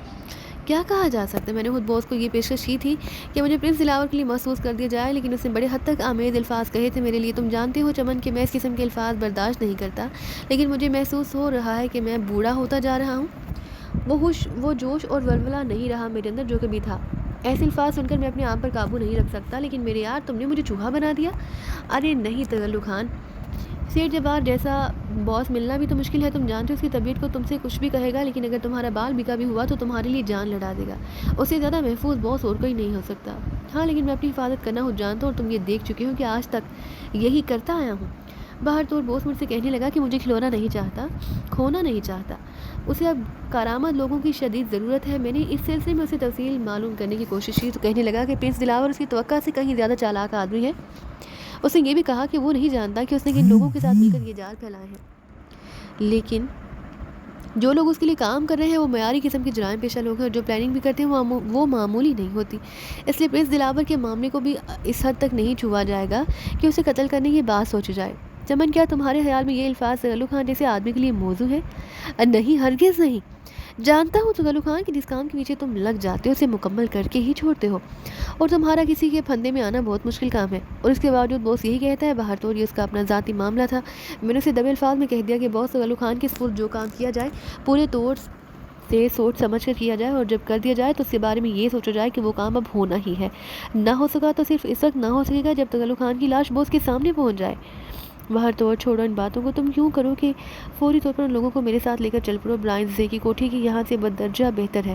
کیا کہا جا سکتا ہے؟ میں نے خود باس کو یہ پیشکش کی تھی کہ مجھے پرنس دلاور کے لیے محسوس کر دیا جائے، لیکن اس نے بڑے حد تک آمیز الفاظ کہے تھے میرے لیے۔ تم جانتے ہو چمن کہ میں اس قسم کے الفاظ برداشت نہیں کرتا، لیکن مجھے محسوس ہو رہا ہے کہ میں بوڑھا ہوتا جا رہا ہوں۔ وہ جوش اور ولولہ نہیں رہا میرے اندر جو کبھی تھا۔ ایسے الفاظ سن کر میں اپنے آپ پر قابو نہیں رکھ سکتا، لیکن میرے یار، تم نے مجھے چوہا بنا دیا۔ ارے نہیں تغلق خان، سیٹھ جبار جیسا باس ملنا بھی تو مشکل ہے، تم جانتے ہو اس کی طبیعت کو تم سے کچھ بھی کہے گا، لیکن اگر تمہارا بال بکا بھی ہوا تو تمہارے لیے جان لڑا دے گا۔ اس سے زیادہ محفوظ باس اور کوئی نہیں ہو سکتا۔ ہاں، لیکن میں اپنی حفاظت کرنا خود جانتا ہوں اور تم یہ دیکھ چکے ہو کہ آج تک یہی کرتا آیا ہوں۔ باہر طور باس مجھ سے کہنے لگا کہ مجھے کھونا نہیں چاہتا، اسے اب کارآمد لوگوں کی شدید ضرورت ہے۔ میں نے اس سلسلے میں اسے تفصیل معلوم کرنے کی کوشش کی تو کہنے لگا کہ پرنس دلاور اس کی توقع سے کہیں زیادہ چالاک آدمی ہے۔ اس نے یہ بھی کہا کہ وہ نہیں جانتا کہ اس نے کن لوگوں کے ساتھ مل کر یہ جال پھیلائے ہیں، لیکن جو لوگ اس کے لیے کام کر رہے ہیں وہ معیاری قسم کے جرائم پیشہ لوگ ہیں، اور جو پلاننگ بھی کرتے ہیں وہ معمولی نہیں ہوتی۔ اس لیے پرنس دلاور کے معاملے کو بھی اس حد تک نہیں چھوا جائے گا کہ اسے قتل کرنے کی بات سوچی جائے۔ چمن، کیا تمہارے خیال میں یہ الفاظ تغلق خان جیسے آدمی کے لیے موزوں ہے؟ نہیں، ہرگز نہیں۔ جانتا ہوں تغلق خان کہ جس کام کے پیچھے تم لگ جاتے ہو اسے مکمل کر کے ہی چھوڑتے ہو، اور تمہارا کسی کے پھندے میں آنا بہت مشکل کام ہے، اور اس کے باوجود باس یہی کہتا ہے۔ باہر تو یہ اس کا اپنا ذاتی معاملہ تھا، میں نے اسے دبے الفاظ میں کہہ دیا کہ باس تغلق خان کے سپرد جو کام کیا جائے پورے طور سے سوچ سمجھ کر کیا جائے، اور جب کر دیا جائے تو اس کے بارے میں یہ سوچا جائے کہ وہ کام اب ہونا ہی ہے۔ نہ ہو سکا تو صرف اس وقت نہ ہو سکے گا جب تغلق خان کی لاش باس کے سامنے پہنچ جائے۔ باہر تو چھوڑو ان باتوں کو، تم کیوں کرو کہ فوری طور پر ان لوگوں کو میرے ساتھ لے کر چل پڑو۔ برائنزوے کی کوٹھی کی یہاں سے بدرجہ بہتر ہے۔